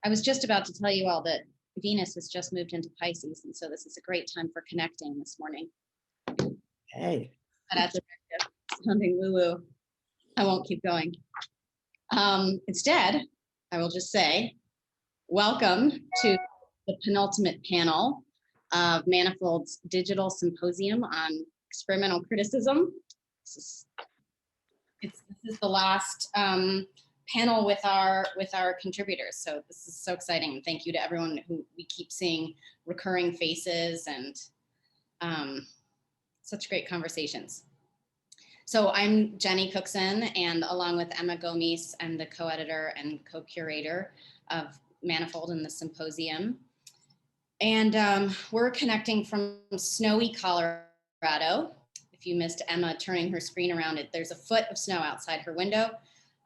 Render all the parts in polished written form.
I was just about to tell you all that Venus has just moved into Pisces, and so this is a great time for connecting this morning. Hey. But at the risk of sounding woo-woo, I won't keep going. Instead, I will just say, welcome to the penultimate panel of Manifold's Digital Symposium on Experimental Criticism. This is the last panel with our contributors, so this is so exciting. And thank you to everyone who we keep seeing recurring faces and such great conversations. So I'm Jenny Cookson, and along with Emma Gomes, I'm the co-editor and co-curator of Manifold and the Symposium. And we're connecting from snowy Colorado. If you missed Emma turning her screen around, there's a foot of snow outside her window.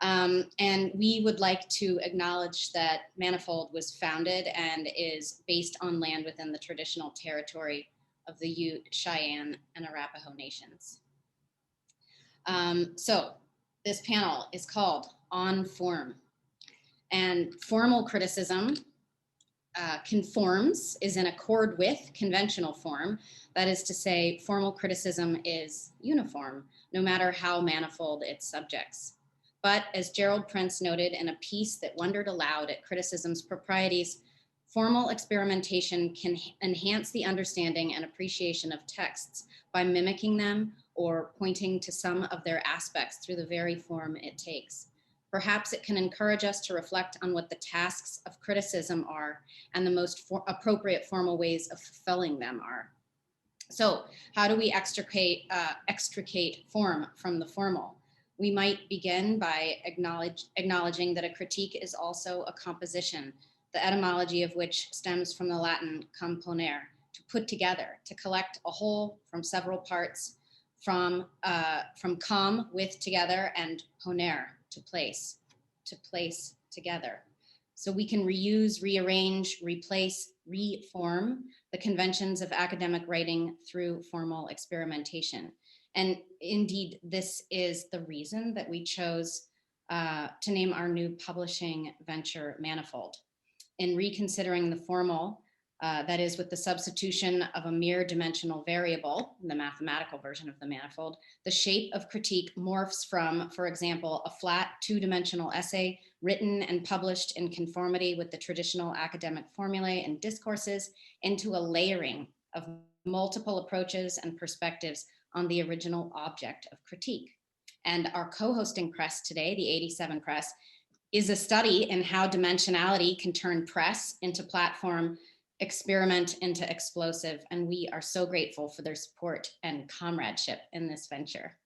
And we would like to acknowledge that Manifold was founded and is based on land within the traditional territory of the Ute, Cheyenne, and Arapaho nations. So this panel is called On Form. And formal criticism conforms, is in accord with conventional form. That is to say, formal criticism is uniform, no matter how manifold its subjects. But as Gerald Prince noted in a piece that wondered aloud at criticism's proprieties, formal experimentation can enhance the understanding and appreciation of texts by mimicking them or pointing to some of their aspects through the very form it takes. Perhaps it can encourage us to reflect on what the tasks of criticism are and the most appropriate formal ways of fulfilling them are. So how do we extricate form from the formal? We might begin by acknowledging that a critique is also a composition, the etymology of which stems from the Latin componere, to put together, to collect a whole from several parts, from com, with together, and ponere, to place together. So we can reuse, rearrange, replace, reform the conventions of academic writing through formal experimentation. And indeed, this is the reason that we chose to name our new publishing venture Manifold. In reconsidering the formal, that is with the substitution of a mere dimensional variable, the mathematical version of the manifold, the shape of critique morphs from, for example, a flat two-dimensional essay written and published in conformity with the traditional academic formulae and discourses into a layering of multiple approaches and perspectives on the original object of critique. And our co-hosting press today, the 87Press, is a study in how dimensionality can turn press into platform, experiment into explosive, and we are so grateful for their support and comradeship in this venture.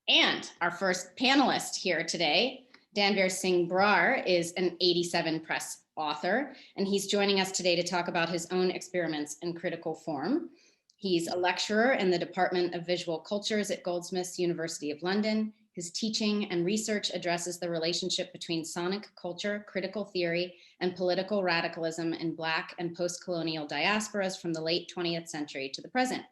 And our first panelist here today, Danveer Singh Brar, is an 87Press author, and he's joining us today to talk about his own experiments in critical form. He's a lecturer in the Department of Visual Cultures at Goldsmiths University of London. His teaching and research addresses the relationship between sonic culture, critical theory, and political radicalism in Black and post-colonial diasporas from the late 20th century to the present.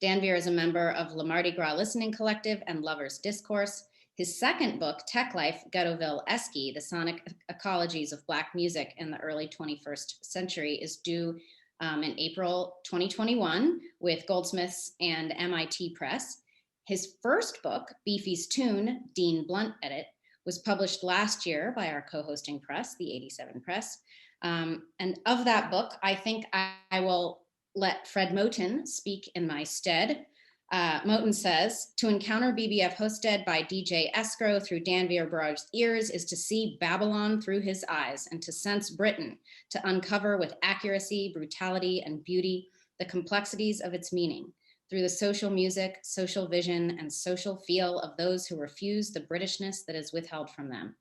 Danveer is a member of Le Mardi Gras Listening Collective and Lovers Discourse. His second book, Tech Life, Ghettoville Esky, the Sonic Ecologies of Black Music in the Early 21st Century, is due in April 2021 with Goldsmiths and MIT Press. His first book, Beefy's Tune, Dean Blunt Edit, was published last year by our co-hosting press, the 87Press. And of that book, I think I will let Fred Moten speak in my stead. Moten says, to encounter BBF hosted by DJ Escrow through Danveer Brar's ears is to see Babylon through his eyes and to sense Britain, to uncover with accuracy, brutality, and beauty the complexities of its meaning through the social music, social vision, and social feel of those who refuse the Britishness that is withheld from them.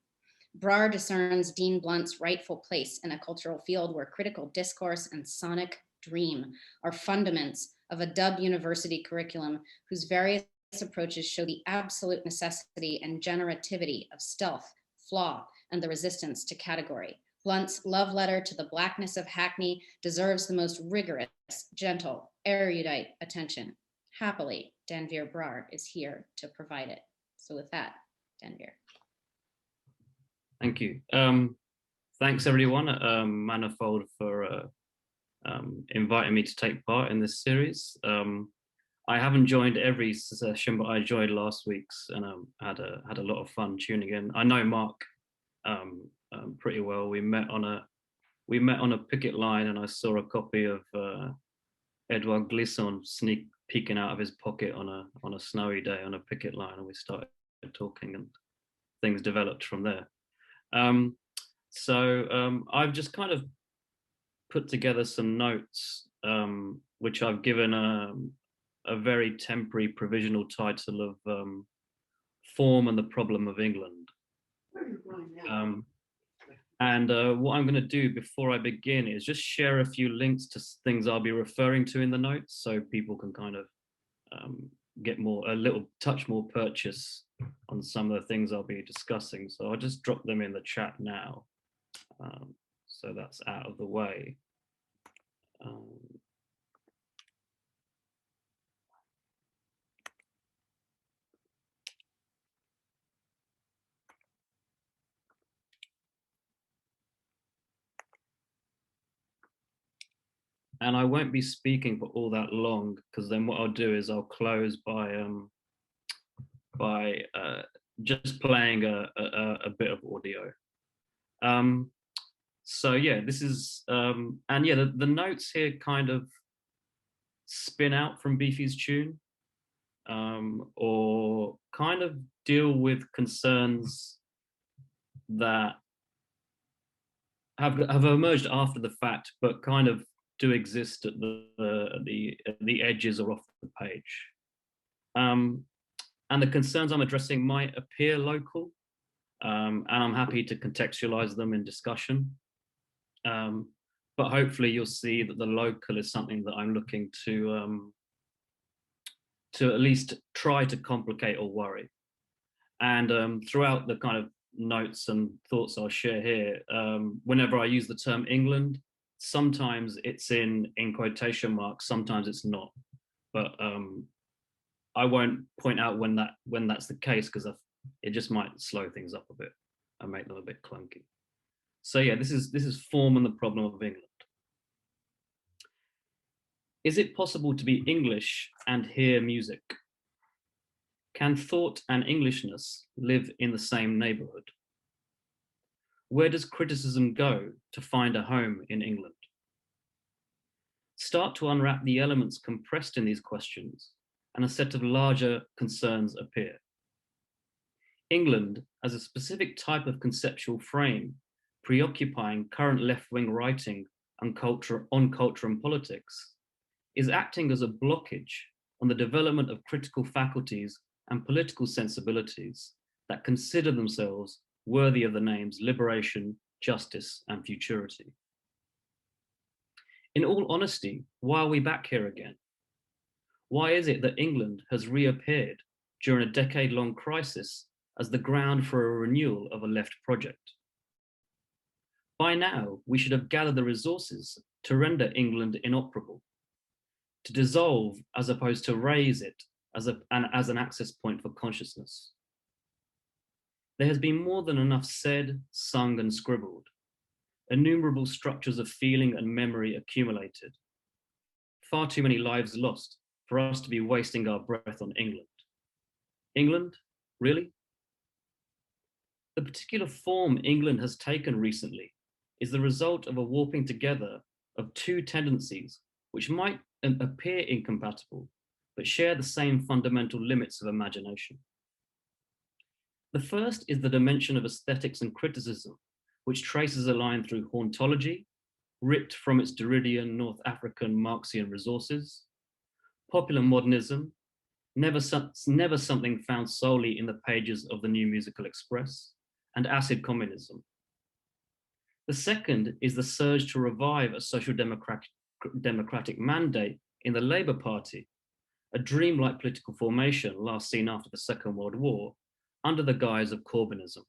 Brar discerns Dean Blunt's rightful place in a cultural field where critical discourse and sonic dream are fundaments of a dub university curriculum whose various approaches show the absolute necessity and generativity of stealth, flaw, and the resistance to category. Blunt's love letter to the Blackness of Hackney deserves the most rigorous, gentle, erudite attention. Happily, Danveer Brar is here to provide it. So with that, Danveer. Thank you. thanks everyone at Manifold for inviting me to take part in this series. I haven't joined every session, but I joined last week's and had a lot of fun tuning in. I know Mark pretty well. We met on a picket line, and I saw a copy of Edouard Glissant sneak peeking out of his pocket on a snowy day on a picket line, and we started talking, and things developed from there. So I've just kind of put together some notes, which I've given a very temporary provisional title of Form and the Problem of England. What I'm going to do before I begin is just share a few links to things I'll be referring to in the notes, so people can kind of get a little touch more purchase on some of the things I'll be discussing. So I'll just drop them in the chat now. So that's out of the way. And I won't be speaking for all that long, because then what I'll do is I'll close by just playing a bit of audio. So yeah, this is, and yeah, the notes here kind of spin out from Beefy's tune, or kind of deal with concerns that have emerged after the fact, but kind of do exist at the edges or off the page. And the concerns I'm addressing might appear local, and I'm happy to contextualize them in discussion. But hopefully you'll see that the local is something that I'm looking to at least try to complicate or worry. And throughout the kind of notes and thoughts I'll share here, whenever I use the term England, sometimes it's in quotation marks, sometimes it's not. But I won't point out when that's the case, because it just might slow things up a bit and make them a bit clunky. So yeah, this is Form and the Problem of England. Is it possible to be English and hear music? Can thought and Englishness live in the same neighborhood? Where does criticism go to find a home in England? Start to unwrap the elements compressed in these questions, and a set of larger concerns appear. England, as a specific type of conceptual frame, preoccupying current left-wing writing on culture and politics, is acting as a blockage on the development of critical faculties and political sensibilities that consider themselves worthy of the names liberation, justice, and futurity. In all honesty, why are we back here again? Why is it that England has reappeared during a decade-long crisis as the ground for a renewal of a left project? By now, we should have gathered the resources to render England inoperable, to dissolve as opposed to raise it as an access point for consciousness. There has been more than enough said, sung, and scribbled. Innumerable structures of feeling and memory accumulated. Far too many lives lost for us to be wasting our breath on England. England? Really? The particular form England has taken recently is the result of a warping together of two tendencies which might appear incompatible, but share the same fundamental limits of imagination. The first is the dimension of aesthetics and criticism, which traces a line through hauntology, ripped from its Derridian North African Marxian resources, popular modernism, never something found solely in the pages of the New Musical Express, and acid communism. The second is the surge to revive a social democratic mandate in the Labour Party, a dreamlike political formation last seen after the Second World War, under the guise of Corbynism.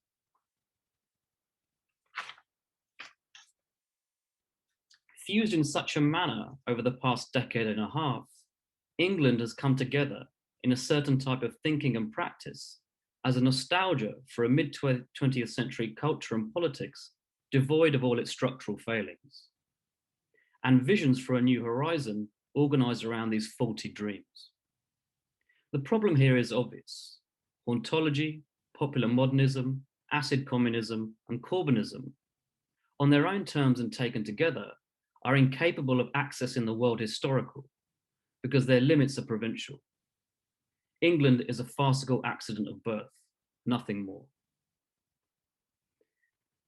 Fused in such a manner over the past decade and a half, England has come together in a certain type of thinking and practice as a nostalgia for a mid-20th century culture and politics devoid of all its structural failings, and visions for a new horizon organized around these faulty dreams. The problem here is obvious. Ontology, popular modernism, acid communism, and Corbynism, on their own terms and taken together, are incapable of accessing the world historical because their limits are provincial. England is a farcical accident of birth, nothing more.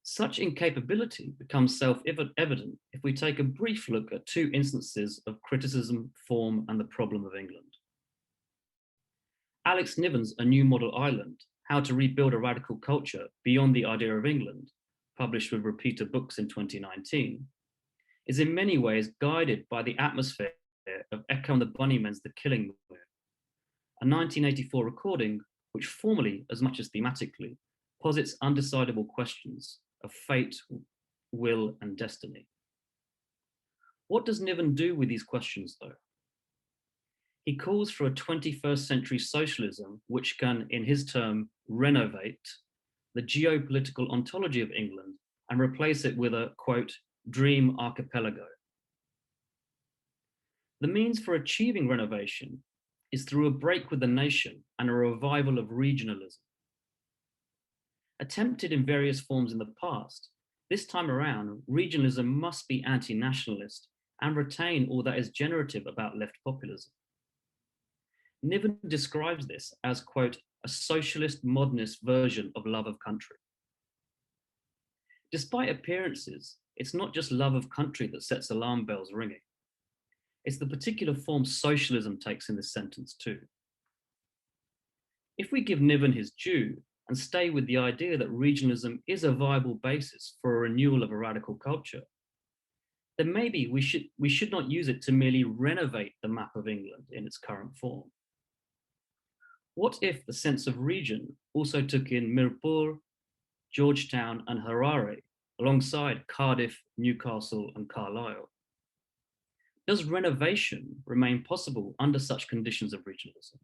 Such incapability becomes self-evident if we take a brief look at two instances of criticism, form, and the problem of England. Alex Niven's A New Model Island, How to Rebuild a Radical Culture Beyond the Idea of England, published with Repeater Books in 2019, is in many ways guided by the atmosphere of Echo and the Bunnymen's The Killing Moon, a 1984 recording which formally, as much as thematically, posits undecidable questions of fate, will, and destiny. What does Niven do with these questions, though? He calls for a 21st century socialism which can, in his term, renovate the geopolitical ontology of England and replace it with a, quote, dream archipelago. The means for achieving renovation is through a break with the nation and a revival of regionalism. Attempted in various forms in the past, this time around, regionalism must be anti-nationalist and retain all that is generative about left populism. Niven describes this as, quote, a socialist modernist version of love of country. Despite appearances, it's not just love of country that sets alarm bells ringing. It's the particular form socialism takes in this sentence too. If we give Niven his due and stay with the idea that regionalism is a viable basis for a renewal of a radical culture, then maybe we should not use it to merely renovate the map of England in its current form. What if the sense of region also took in Mirpur, Georgetown, and Harare, alongside Cardiff, Newcastle, and Carlisle? Does renovation remain possible under such conditions of regionalism?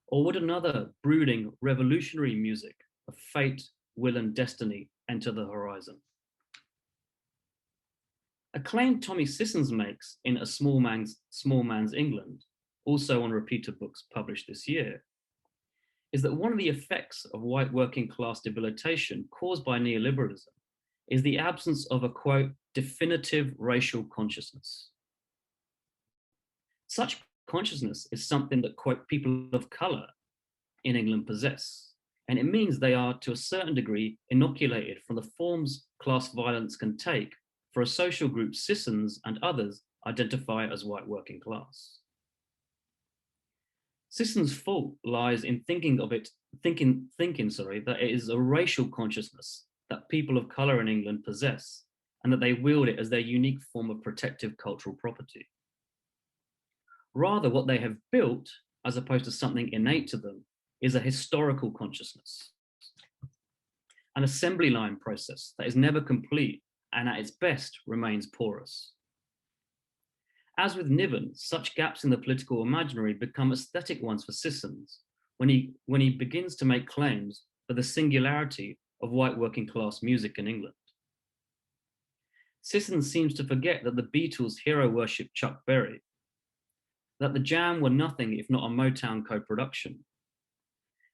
Or would another brooding revolutionary music of fate, will, and destiny enter the horizon? A claim Tommy Sissons makes in A Small Man's England, also on Repeater Books published this year, is that one of the effects of white working class debilitation caused by neoliberalism is the absence of a, quote, definitive racial consciousness. Such consciousness is something that, quote, people of color in England possess, and it means they are, to a certain degree, inoculated from the forms class violence can take for a social group Sissons and others identify as white working class. Sissons' fault lies in thinking that it is a racial consciousness that people of color in England possess, and that they wield it as their unique form of protective cultural property. Rather, what they have built, as opposed to something innate to them, is a historical consciousness, an assembly line process that is never complete and at its best remains porous. As with Niven, such gaps in the political imaginary become aesthetic ones for Sissons when he begins to make claims for the singularity of white working class music in England. Sissons seems to forget that the Beatles hero worshipped Chuck Berry, that the Jam were nothing if not a Motown co-production,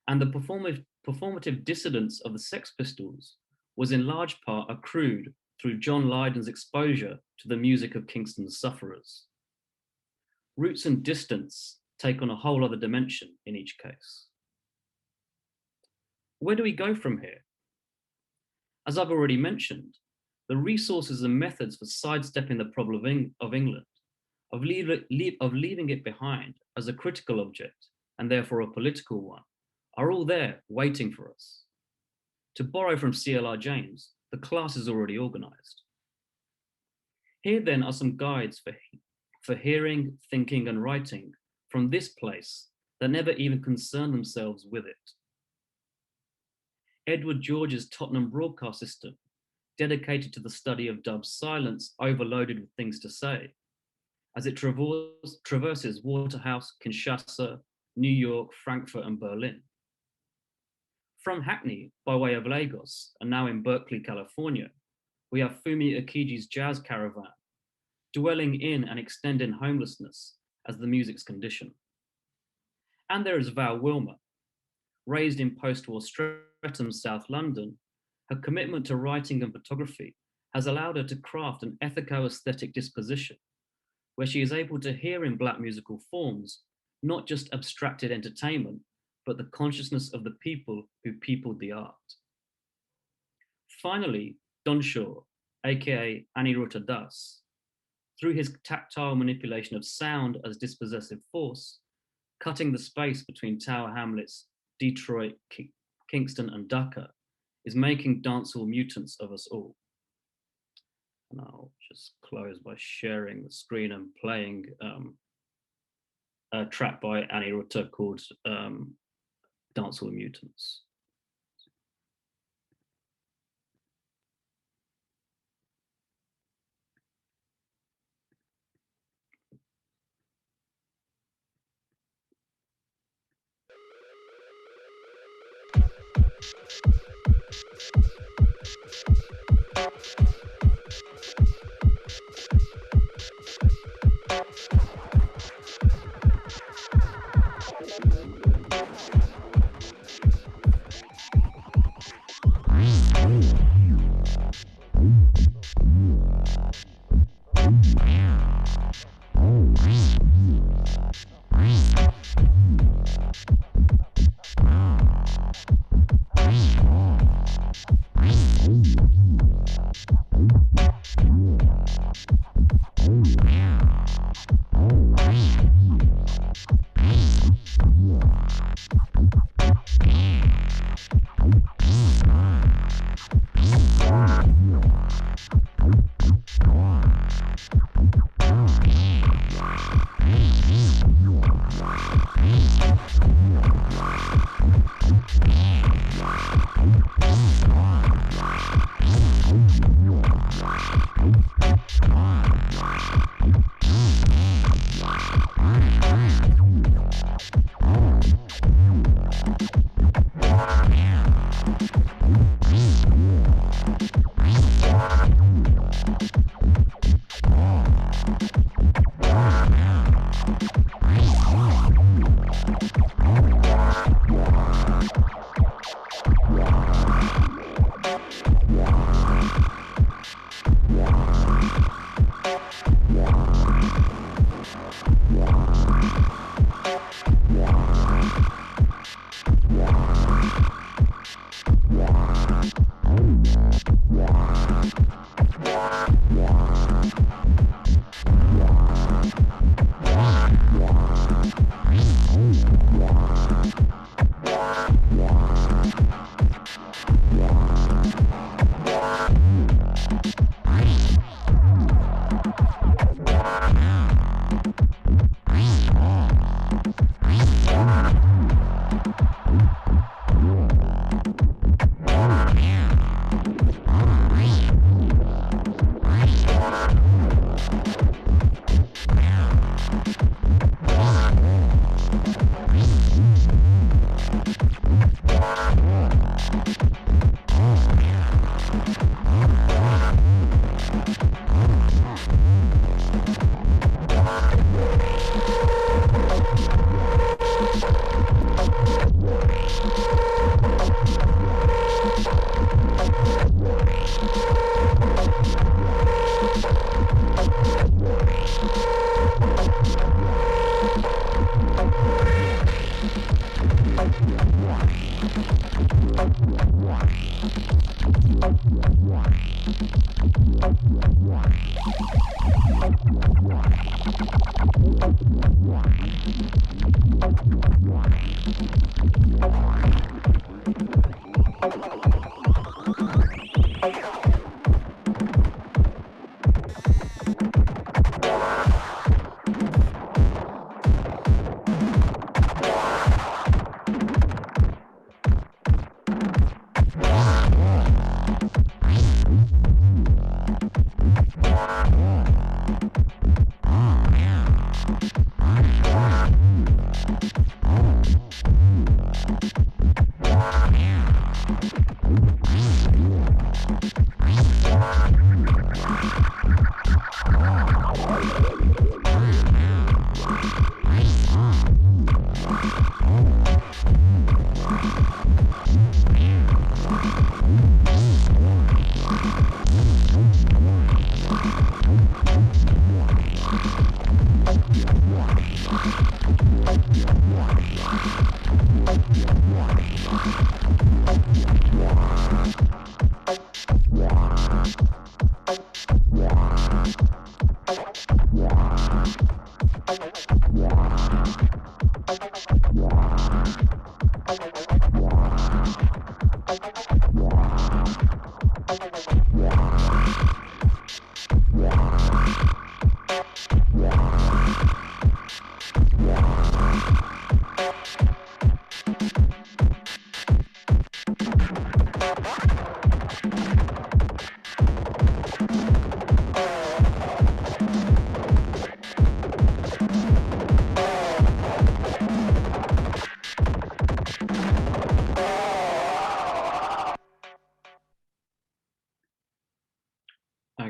and the performative dissidence of the Sex Pistols was in large part accrued through John Lydon's exposure to the music of Kingston's sufferers. Roots and distance take on a whole other dimension in each case. Where do we go from here? As I've already mentioned, the resources and methods for sidestepping the problem of England, of leaving it behind as a critical object and therefore a political one, are all there waiting for us. To borrow from C.L.R. James, the class is already organized. Here then are some guides for hearing, thinking, and writing from this place that never even concern themselves with it. Edward George's Tottenham Broadcast System, dedicated to the study of Dub's silence overloaded with things to say, as it traverses Waterhouse, Kinshasa, New York, Frankfurt, and Berlin. From Hackney, by way of Lagos, and now in Berkeley, California, We have Fumi Akiji's jazz caravan, dwelling in and extending homelessness as the music's condition. And there is Val Wilmer. Raised in post-war Streatham, South London, her commitment to writing and photography has allowed her to craft an ethico-aesthetic disposition where she is able to hear in Black musical forms not just abstracted entertainment, but the consciousness of the people who peopled the art. Finally, Donshaw, aka Aniruddha Das, through his tactile manipulation of sound as dispossessive force, cutting the space between Tower Hamlets, Detroit, Kingston, and Dhaka, is making dancehall mutants of us all. And I'll just close by sharing the screen and playing a track by Aniruddha called Dancehall Mutants.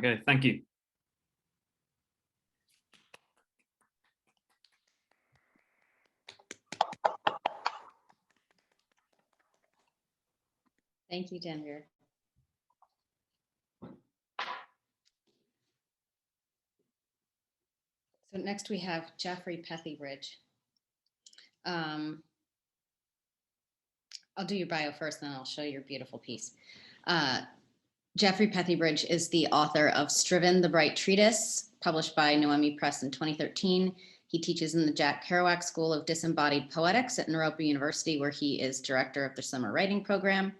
Okay, thank you. Thank you, Denver. So next we have Jeffrey Pethybridge. I'll do your bio first, then I'll show your beautiful piece. Jeffrey Pethybridge is the author of Striven, the Bright Treatise, published by Noemi Press in 2013. He teaches in the Jack Kerouac School of Disembodied Poetics at Naropa University, where he is director of the summer writing program.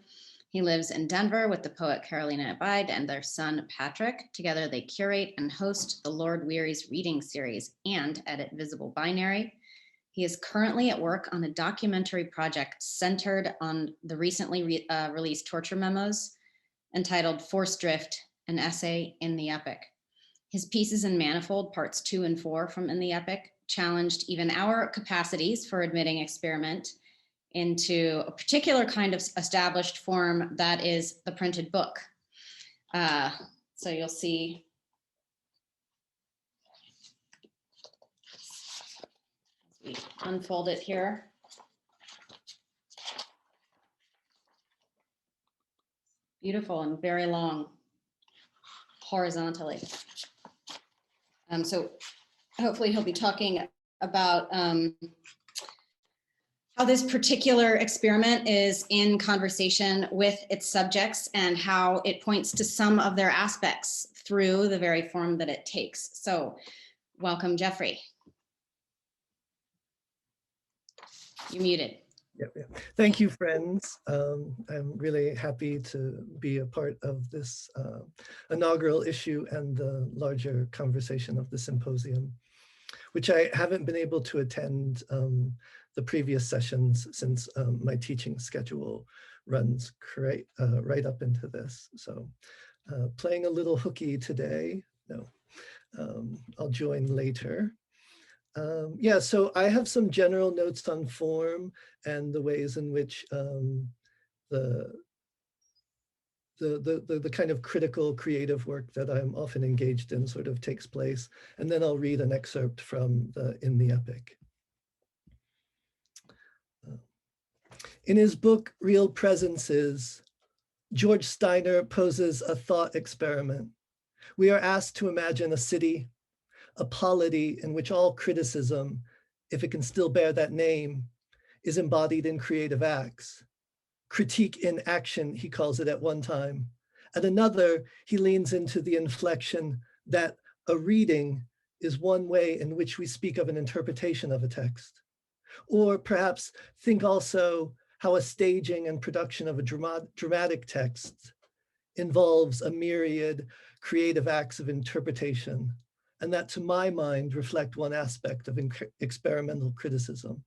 He lives in Denver with the poet Carolina Abide and their son, Patrick. Together, they curate and host the Lord Weary's reading series and edit Visible Binary. He is currently at work on a documentary project centered on the recently released torture memos entitled Forced Drift, an essay in the epic. His pieces in Manifold, parts 2 and 4 from In the Epic, challenged even our capacities for admitting experiment into a particular kind of established form that is the printed book. So you'll see as we unfold it here. Beautiful and very long horizontally. So hopefully he'll be talking about how this particular experiment is in conversation with its subjects and how it points to some of their aspects through the very form that it takes. So welcome, Jeffrey. You're muted. Yep. Thank you, friends. I'm really happy to be a part of this inaugural issue and the larger conversation of the symposium, which I haven't been able to attend the previous sessions since my teaching schedule runs right up into this. So playing a little hooky today. No, I'll join later. Yeah, so I have some general notes on form and the ways in which the kind of critical creative work that I'm often engaged in sort of takes place. And then I'll read an excerpt from In the Epic. In his book, Real Presences, George Steiner poses a thought experiment. We are asked to imagine a city, a polity in which all criticism, if it can still bear that name, is embodied in creative acts. Critique in action, he calls it at one time. At another, he leans into the inflection that a reading is one way in which we speak of an interpretation of a text. Or perhaps think also how a staging and production of a dramatic text involves a myriad creative acts of interpretation, and that to my mind reflect one aspect of experimental criticism.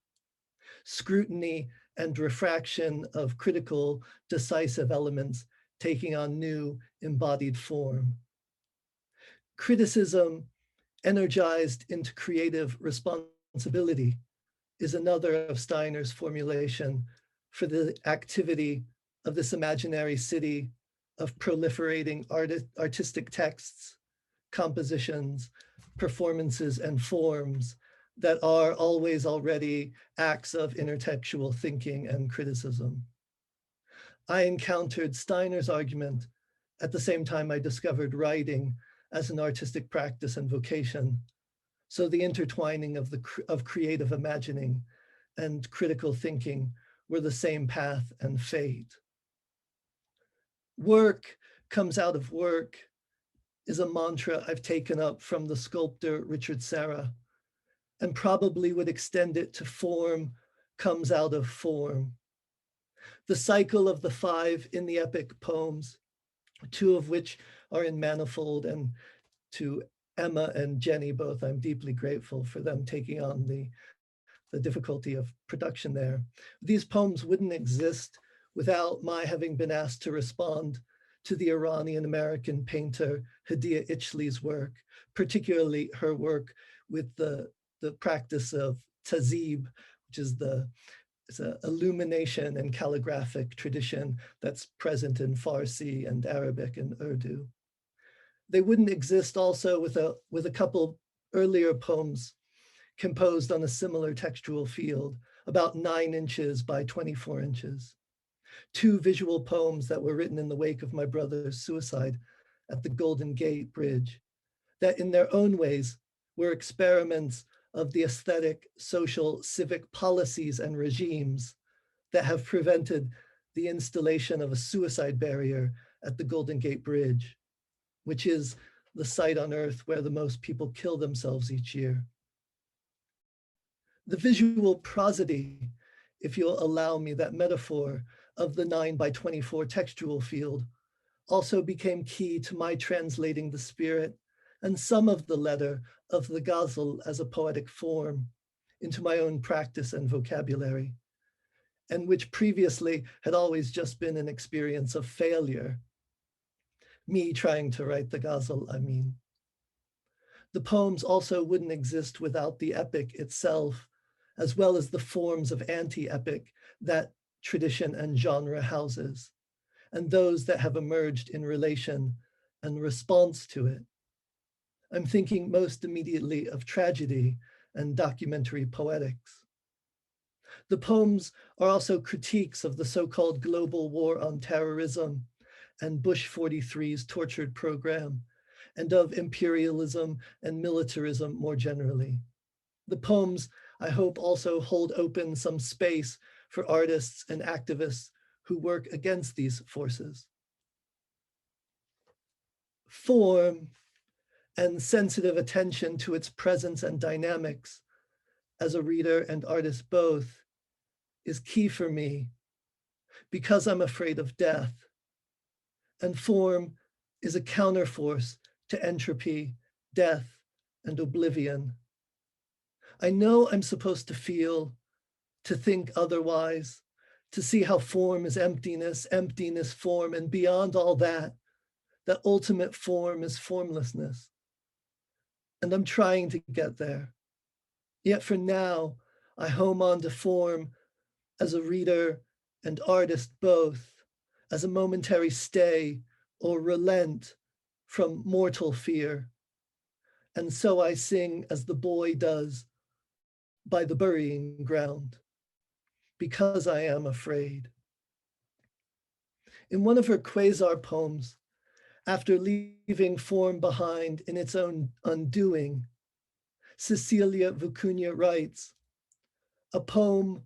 Scrutiny and refraction of critical, decisive elements taking on new embodied form. Criticism energized into creative responsibility is another of Steiner's formulation for the activity of this imaginary city of proliferating artistic texts, compositions, performances, and forms that are always already acts of intertextual thinking and criticism. I encountered Steiner's argument at the same time I discovered writing as an artistic practice and vocation. So the intertwining of creative imagining and critical thinking were the same path and fate. Work comes out of work is a mantra I've taken up from the sculptor Richard Serra, and probably would extend it to form comes out of form. The cycle of the 5 In the Epic poems, 2 of which are in Manifold, and to Emma and Jenny both, I'm deeply grateful for them taking on the difficulty of production there. These poems wouldn't exist without my having been asked to respond to the Iranian-American painter Hadiya Ichley's work, particularly her work with the practice of tazib, which is it's an illumination and calligraphic tradition that's present in Farsi and Arabic and Urdu. They wouldn't exist also with a couple earlier poems composed on a similar textual field, about 9 inches by 24 inches. 2 visual poems that were written in the wake of my brother's suicide at the Golden Gate Bridge, that in their own ways were experiments of the aesthetic, social, civic policies and regimes that have prevented the installation of a suicide barrier at the Golden Gate Bridge, which is the site on Earth where the most people kill themselves each year. The visual prosody, if you'll allow me that metaphor, of the 9 by 24 textual field also became key to my translating the spirit and some of the letter of the ghazal as a poetic form into my own practice and vocabulary, and which previously had always just been an experience of failure. Me trying to write the ghazal, I mean. The poems also wouldn't exist without the epic itself, as well as the forms of anti-epic that tradition and genre houses, and those that have emerged in relation and response to it. I'm thinking most immediately of tragedy and documentary poetics. The poems are also critiques of the so-called global war on terrorism and Bush 43's tortured program, and of imperialism and militarism more generally. The poems, I hope, also hold open some space for artists and activists who work against these forces. Form and sensitive attention to its presence and dynamics as a reader and artist both is key for me because I'm afraid of death. And form is a counterforce to entropy, death, and oblivion. I know I'm supposed to feel, to think otherwise, to see how form is emptiness, emptiness form, and beyond all that, that ultimate form is formlessness. And I'm trying to get there. Yet for now, I home on to form as a reader and artist both, as a momentary stay or relent from mortal fear. And so I sing as the boy does by the burying ground, because I am afraid. In one of her quasar poems, after leaving form behind in its own undoing, Cecilia Vicuña writes, "A poem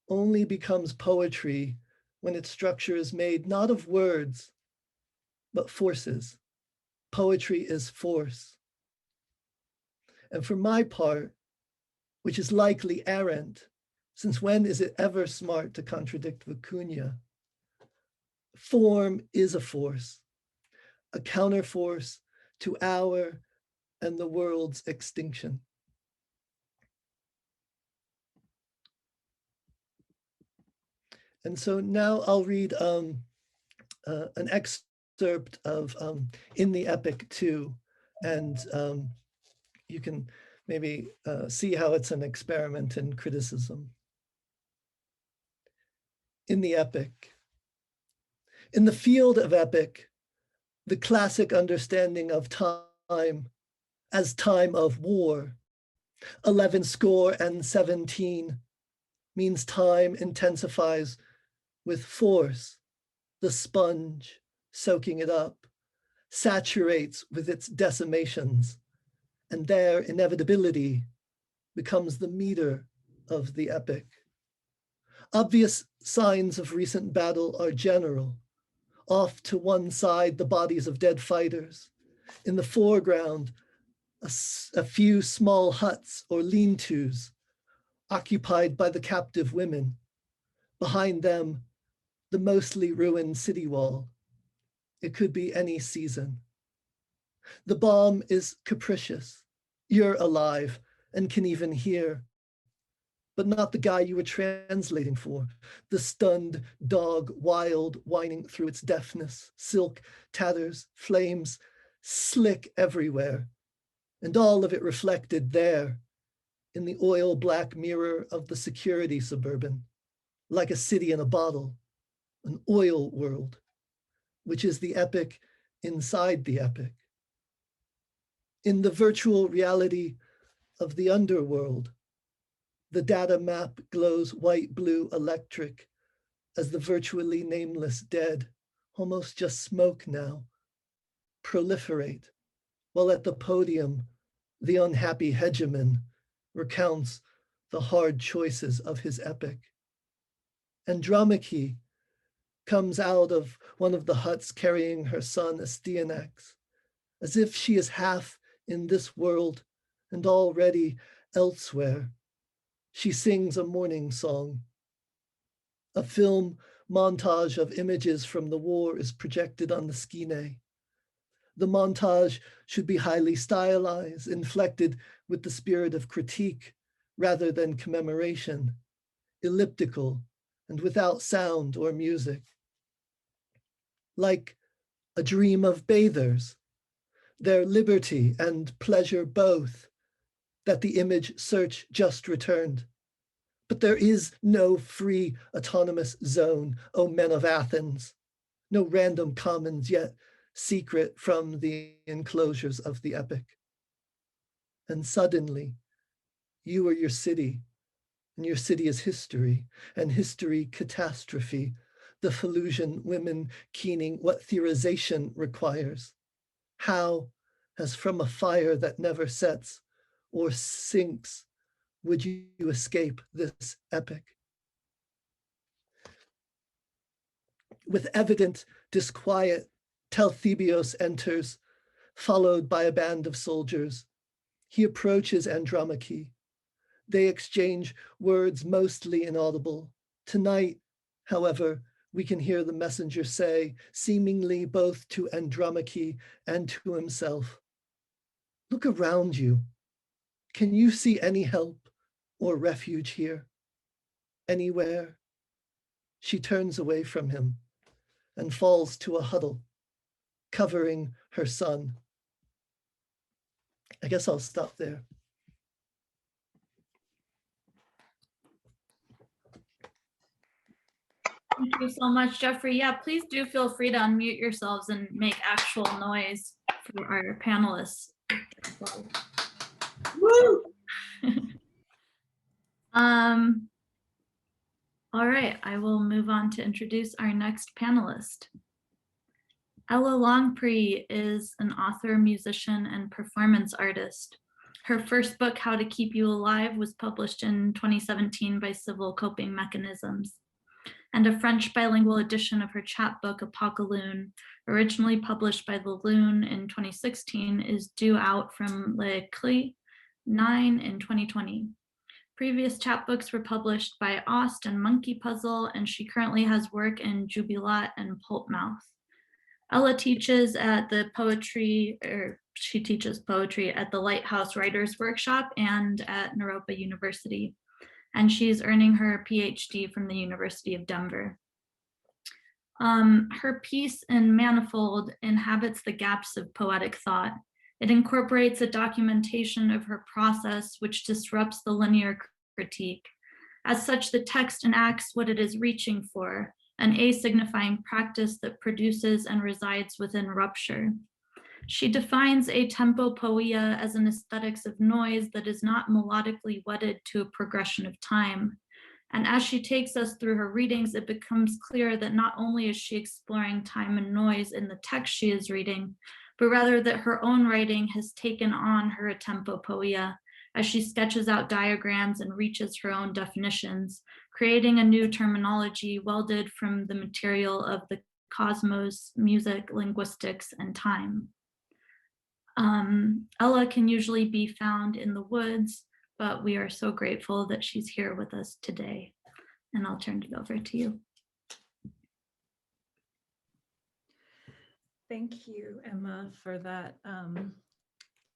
only becomes poetry when its structure is made not of words, but forces. Poetry is force." And for my part, which is likely errant, since when is it ever smart to contradict Vicuña? Form is a force, a counterforce to our and the world's extinction. And so now I'll read an excerpt of In the Epic too, and you can maybe see how it's an experiment in criticism. In the Epic. In the field of epic, the classic understanding of time as time of war, 11 means time intensifies with force, the sponge soaking it up, saturates with its decimations, and their inevitability becomes the meter of the epic. Obvious signs of recent battle are general. Off to one side, the bodies of dead fighters. In the foreground, a few small huts or lean-tos occupied by the captive women. Behind them, the mostly ruined city wall. It could be any season. The bomb is capricious. You're alive and can even hear, but not the guy you were translating for. The stunned dog, wild, whining through its deafness, silk, tatters, flames, slick everywhere, and all of it reflected there in the oil black mirror of the security suburban, like a city in a bottle, an oil world, which is the epic inside the epic. In the virtual reality of the underworld, the data map glows white, blue, electric as the virtually nameless dead, almost just smoke now, proliferate, while at the podium, the unhappy hegemon recounts the hard choices of his epic. Andromache comes out of one of the huts carrying her son Astyanax, as if she is half in this world and already elsewhere. She sings a morning song. A film montage of images from the war is projected on the skene. The montage should be highly stylized, inflected with the spirit of critique rather than commemoration, elliptical and without sound or music. Like a dream of bathers, their liberty and pleasure both, that the image search just returned. But there is no free autonomous zone, O men of Athens, no random commons yet secret from the enclosures of the epic. And suddenly, you are your city, and your city is history, and history catastrophe, the Phalusian women keening what theorization requires. How, as from a fire that never sets or sinks, would you escape this epic? With evident disquiet, Talthybios enters, followed by a band of soldiers. He approaches Andromache. They exchange words mostly inaudible. Tonight, however, we can hear the messenger say, seemingly both to Andromache and to himself, "Look around you. Can you see any help or refuge here? Anywhere?" She turns away from him and falls to a huddle, covering her son. I guess I'll stop there. Thank you so much, Jeffrey. Yeah, please do feel free to unmute yourselves and make actual noise for our panelists. Woo! All right, I will move on to introduce our next panelist. Ella Longpree is an author, musician, and performance artist. Her first book, How to Keep You Alive, was published in 2017 by Civil Coping Mechanisms. And a French bilingual edition of her chapbook, Apocalypse, originally published by The Loon in 2016, is due out from Le Clé 9 in 2020. Previous chapbooks were published by Aust and Monkey Puzzle, and she currently has work in Jubilat and Pulp Mouth. Ella teaches at the she teaches poetry at the Lighthouse Writers Workshop and at Naropa University, and she's earning her PhD from the University of Denver. Her piece in Manifold inhabits the gaps of poetic thought. It incorporates a documentation of her process, which disrupts the linear critique. As such, the text enacts what it is reaching for, an asignifying practice that produces and resides within rupture. She defines atempopoeia as an aesthetics of noise that is not melodically wedded to a progression of time. And as she takes us through her readings, it becomes clear that not only is she exploring time and noise in the text she is reading, but rather that her own writing has taken on her atempopoeia as she sketches out diagrams and reaches her own definitions, creating a new terminology welded from the material of the cosmos, music, linguistics, and time. Ella can usually be found in the woods, but we are so grateful that she's here with us today. And I'll turn it over to you. Thank you, Emma, for that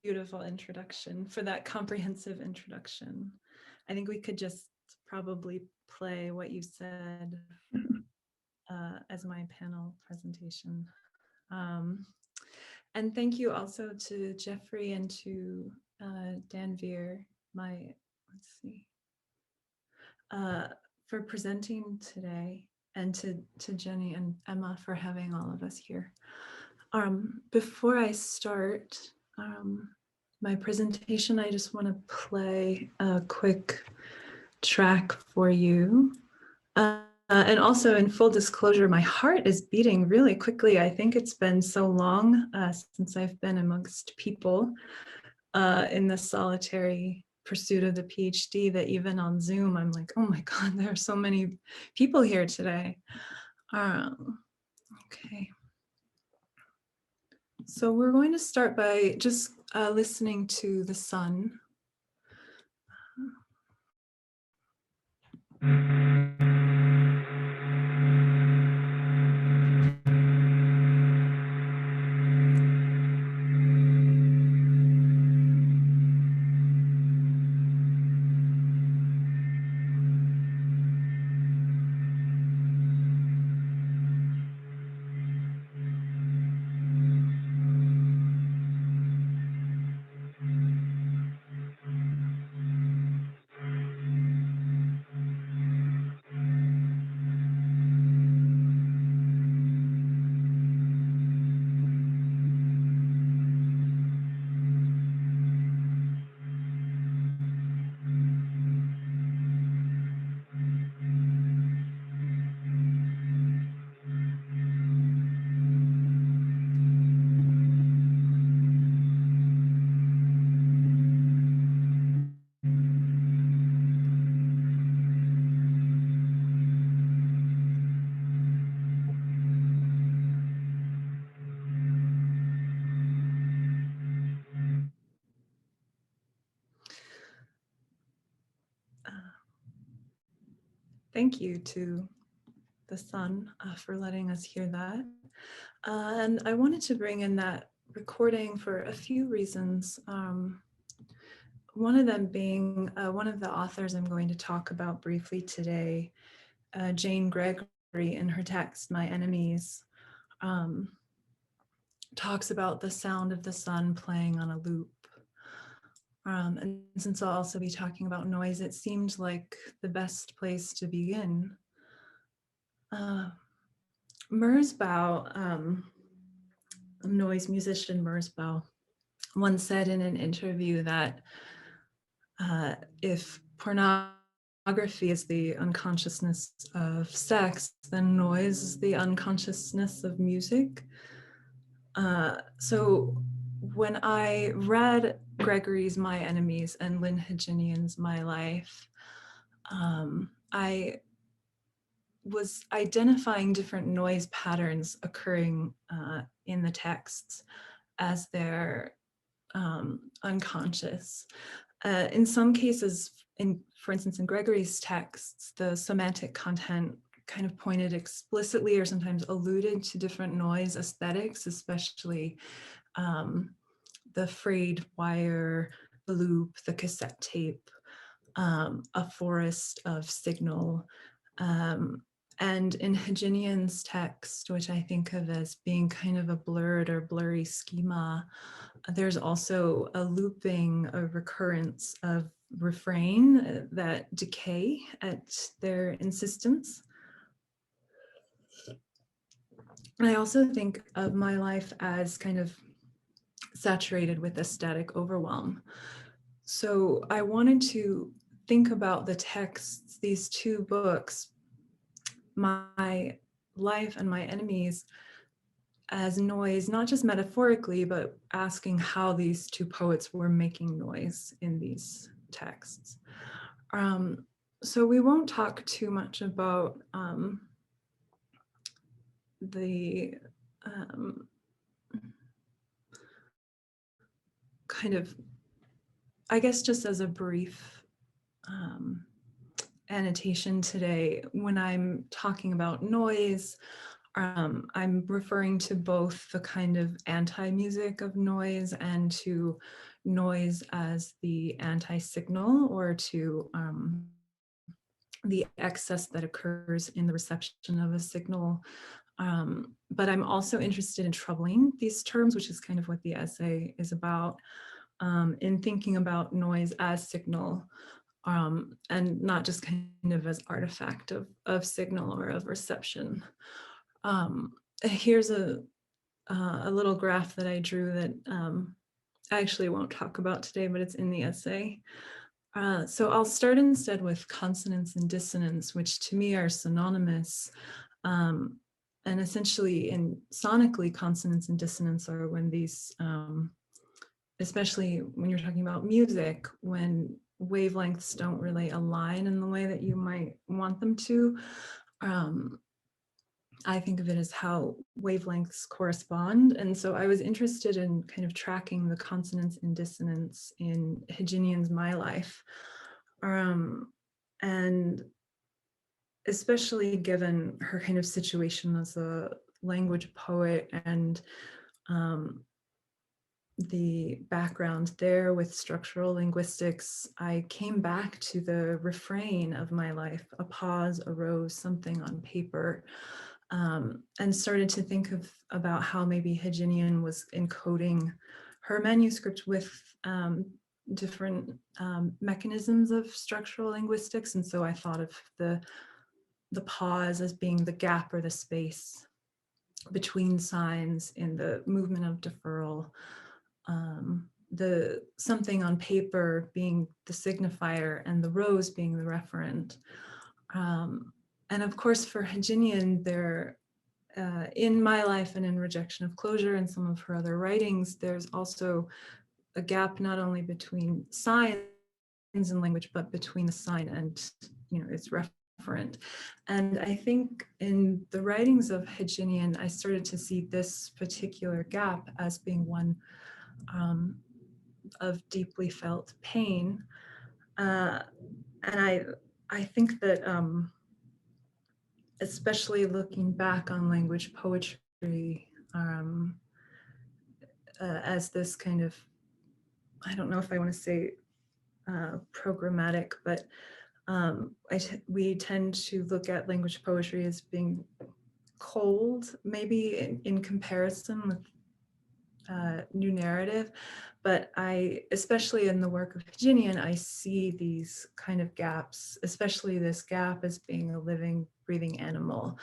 beautiful introduction, for that comprehensive introduction. I think we could just probably play what you said as my panel presentation. And thank you also to Jeffrey and to Dan Veer, for presenting today, and to Jenny and Emma for having all of us here. Before I start my presentation, I just want to play a quick track for you. And also, in full disclosure, my heart is beating really quickly. I think it's been so long since I've been amongst people in the solitary pursuit of the PhD that even on Zoom, I'm like, oh my God, there are so many people here today. Okay. So we're going to start by just listening to the sun. Thank you to the sun for letting us hear that. And I wanted to bring in that recording for a few reasons. One of them being one of the authors I'm going to talk about briefly today, Jane Gregory, in her text, My Enemies, talks about the sound of the sun playing on a loop. And since I'll also be talking about noise, it seemed like the best place to begin. Merzbow, noise musician Merzbow, once said in an interview that if pornography is the unconsciousness of sex, then noise is the unconsciousness of music. So when I read Gregory's My Enemies and Lynn Heginian's My Life, I was identifying different noise patterns occurring in the texts as they're unconscious. In some cases, for instance, in Gregory's texts, the semantic content kind of pointed explicitly or sometimes alluded to different noise aesthetics, especially the frayed wire, the loop, the cassette tape, a forest of signal. And in Heginian's text, which I think of as being kind of a blurred or blurry schema, there's also a looping, a recurrence of refrain that decay at their insistence. And I also think of my life as kind of saturated with aesthetic overwhelm. So I wanted to think about the texts, these two books, My Life and My Enemies, as noise, not just metaphorically, but asking how these two poets were making noise in these texts. So we won't talk too much about the kind of, I guess just as a brief annotation today, when I'm talking about noise I'm referring to both the kind of anti-music of noise and to noise as the anti-signal, or to the excess that occurs in the reception of a signal. But I'm also interested in troubling these terms, which is kind of what the essay is about, in thinking about noise as signal, and not just kind of as artifact of signal or of reception. Here's a little graph that I drew that I actually won't talk about today, but it's in the essay. So I'll start instead with consonants and dissonance, which to me are synonymous. And essentially, sonically, consonants and dissonance are when these, especially when you're talking about music, when wavelengths don't really align in the way that you might want them to. I think of it as how wavelengths correspond. And so I was interested in kind of tracking the consonants and dissonance in Heginian's My Life. And especially given her kind of situation as a language poet and the background there with structural linguistics, I came back to the refrain of My Life, a pause, a rose, something on paper, and started to think about how maybe Heginian was encoding her manuscript with different mechanisms of structural linguistics. And so I thought of the pause as being the gap or the space between signs in the movement of deferral, the something on paper being the signifier and the rose being the referent. And of course, for Heginian, there, in My Life and in Rejection of Closure and some of her other writings, there's also a gap not only between signs and language, but between the sign and, its referent. And I think in the writings of Heginian, I started to see this particular gap as being one of deeply felt pain. And I think that especially looking back on language poetry as this kind of, I don't know if I want to say programmatic, but we tend to look at language poetry as being cold, maybe in comparison with new narrative. But especially in the work of Heginian, I see these kind of gaps, especially this gap as being a living, breathing animal.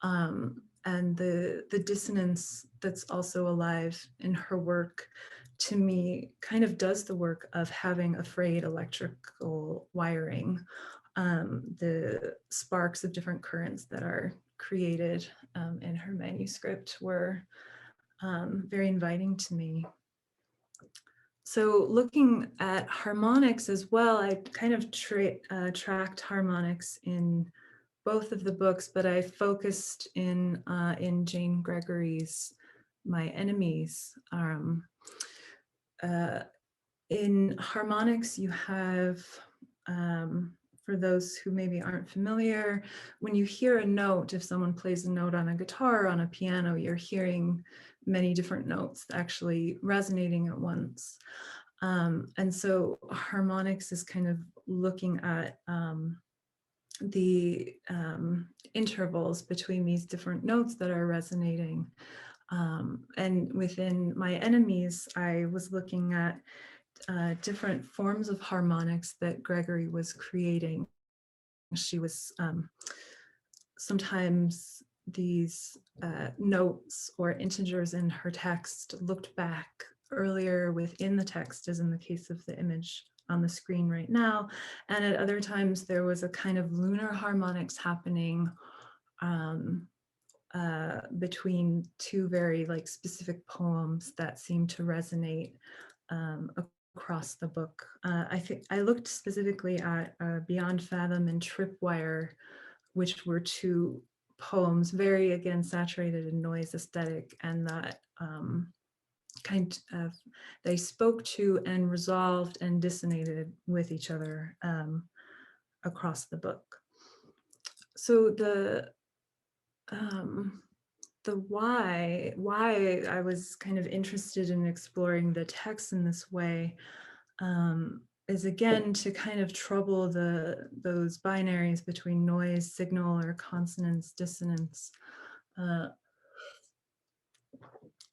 And the dissonance that's also alive in her work, to me, kind of does the work of having a frayed electrical wiring. The sparks of different currents that are created in her manuscript were very inviting to me. So looking at harmonics as well, I kind of tracked harmonics in both of the books, but I focused in Jane Gregory's My Enemies. In harmonics, you have, for those who maybe aren't familiar, when you hear a note, if someone plays a note on a guitar or on a piano, you're hearing many different notes actually resonating at once. And so harmonics is kind of looking at the intervals between these different notes that are resonating. And within My Enemies, I was looking at different forms of harmonics that Gregory was creating. She was sometimes these notes or integers in her text looked back earlier within the text, as in the case of the image on the screen right now. And at other times, there was a kind of lunar harmonics happening between two very specific poems that seem to resonate across the book. I think I looked specifically at Beyond Fathom and Tripwire, which were two poems very, again, saturated in noise aesthetic, and that kind of, they spoke to and resolved and dissonated with each other across the book. So the why I was kind of interested in exploring the text in this way is again to kind of trouble those binaries between noise, signal, or consonance, dissonance.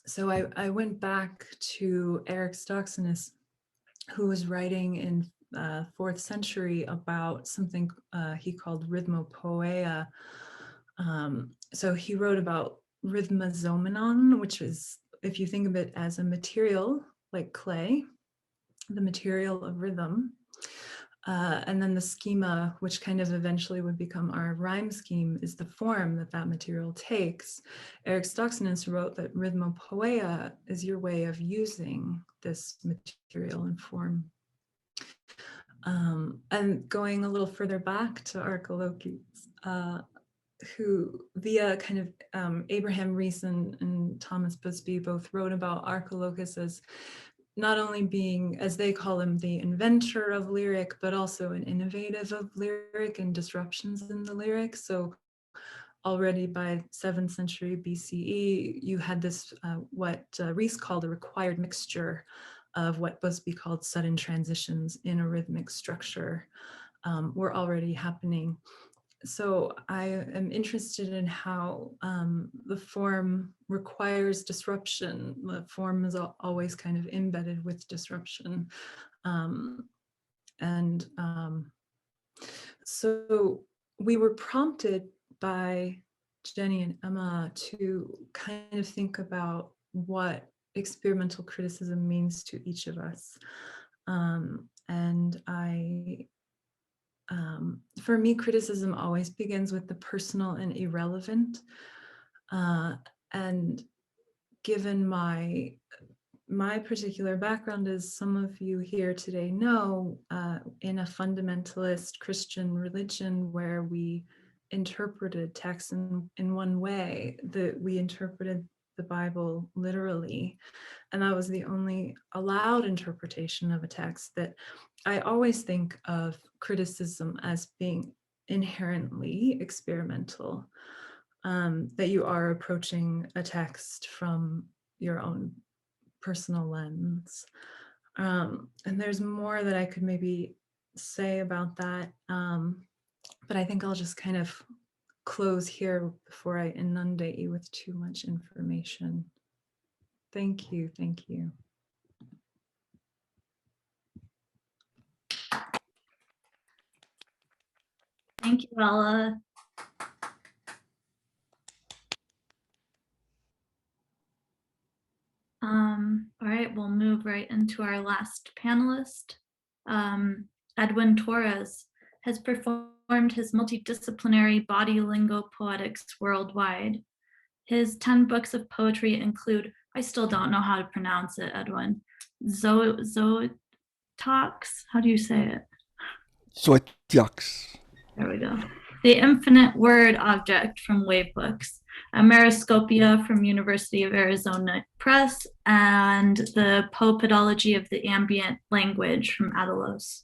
So I went back to Eric Stoxenis, who was writing in 4th century about something he called rhythmopoeia. So he wrote about rhythmozomenon, which is, if you think of it as a material like clay, the material of rhythm, and then the schema, which kind of eventually would become our rhyme scheme, is the form that that material takes. Eric Stoxenis wrote that rhythmopoeia is your way of using this material and form. And going a little further back to Archilochus, who via kind of Abraham Rees and Thomas Busby both wrote about Archilochus as not only being, as they call him, the inventor of lyric, but also an innovative of lyric and disruptions in the lyric. So already by 7th century BCE, you had this, what Rees called a required mixture of what Busby called sudden transitions in a rhythmic structure were already happening. So I am interested in how the form requires disruption. The form is always kind of embedded with disruption. So we were prompted by Jenny and Emma to kind of think about what experimental criticism means to each of us. For me, criticism always begins with the personal and irrelevant. And given my particular background, as some of you here today know, in a fundamentalist Christian religion where we interpreted text in one way, that we interpreted the Bible literally, and that was the only allowed interpretation of a text, that I always think of criticism as being inherently experimental, that you are approaching a text from your own personal lens. And there's more that I could maybe say about that, but I think I'll just kind of close here before I inundate you with too much information. Thank you, thank you. Thank you, Ella. All right, we'll move right into our last panelist. Edwin Torres has performed his multidisciplinary body lingo poetics worldwide. His 10 books of poetry include, I still don't know how to pronounce it, Edwin, Zoetox, how do you say it? Zoetox. There we go. The Infinite Word Object from Wave Books, Ameriscopia from University of Arizona Press, and the Poetology of the Ambient Language from Adalos.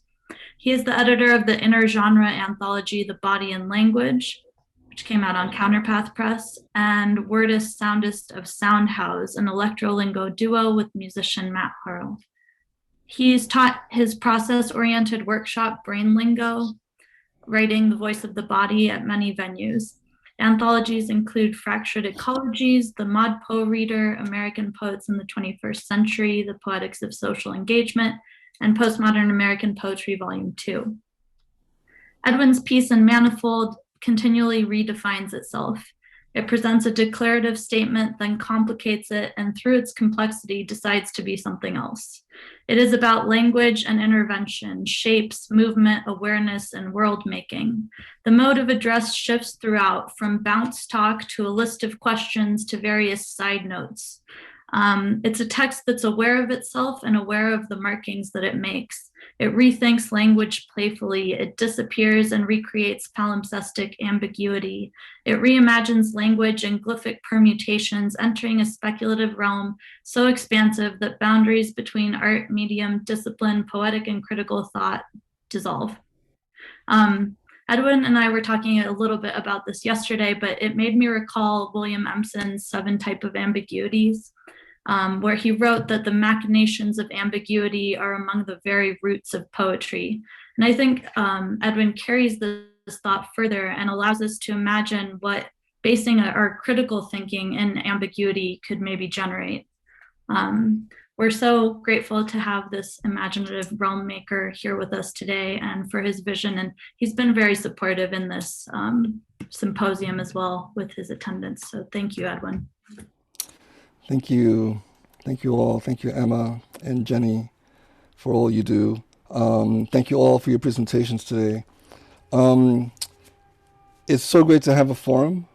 He is the editor of the intergenre anthology, The Body and Language, which came out on Counterpath Press, and Wordist Soundist of Soundhouse, an electrolingo duo with musician Matt Harrell. He's taught his process-oriented workshop, Brain Lingo, writing The Voice of the Body at many venues. Anthologies include Fractured Ecologies, The Mod Po Reader, American Poets in the 21st Century, The Poetics of Social Engagement, and Postmodern American Poetry, Volume 2. Edwin's piece in Manifold continually redefines itself. It presents a declarative statement, then complicates it, and through its complexity decides to be something else. It is about language and intervention, shapes, movement, awareness, and world making. The mode of address shifts throughout, from bounce talk to a list of questions to various side notes. It's a text that's aware of itself and aware of the markings that it makes. It rethinks language playfully. It disappears and recreates palimpsestic ambiguity. It reimagines language and glyphic permutations, entering a speculative realm so expansive that boundaries between art, medium, discipline, poetic, and critical thought dissolve. Edwin and I were talking a little bit about this yesterday, but it made me recall William Empson's 7 Types of Ambiguities, where he wrote that the machinations of ambiguity are among the very roots of poetry. And I think Edwin carries this thought further and allows us to imagine what basing our critical thinking in ambiguity could maybe generate. We're so grateful to have this imaginative realm maker here with us today and for his vision. And he's been very supportive in this symposium as well with his attendance. So thank you, Edwin. Thank you. Thank you all. Thank you, Emma and Jenny, for all you do. Thank you all for your presentations today. It's so great to have a forum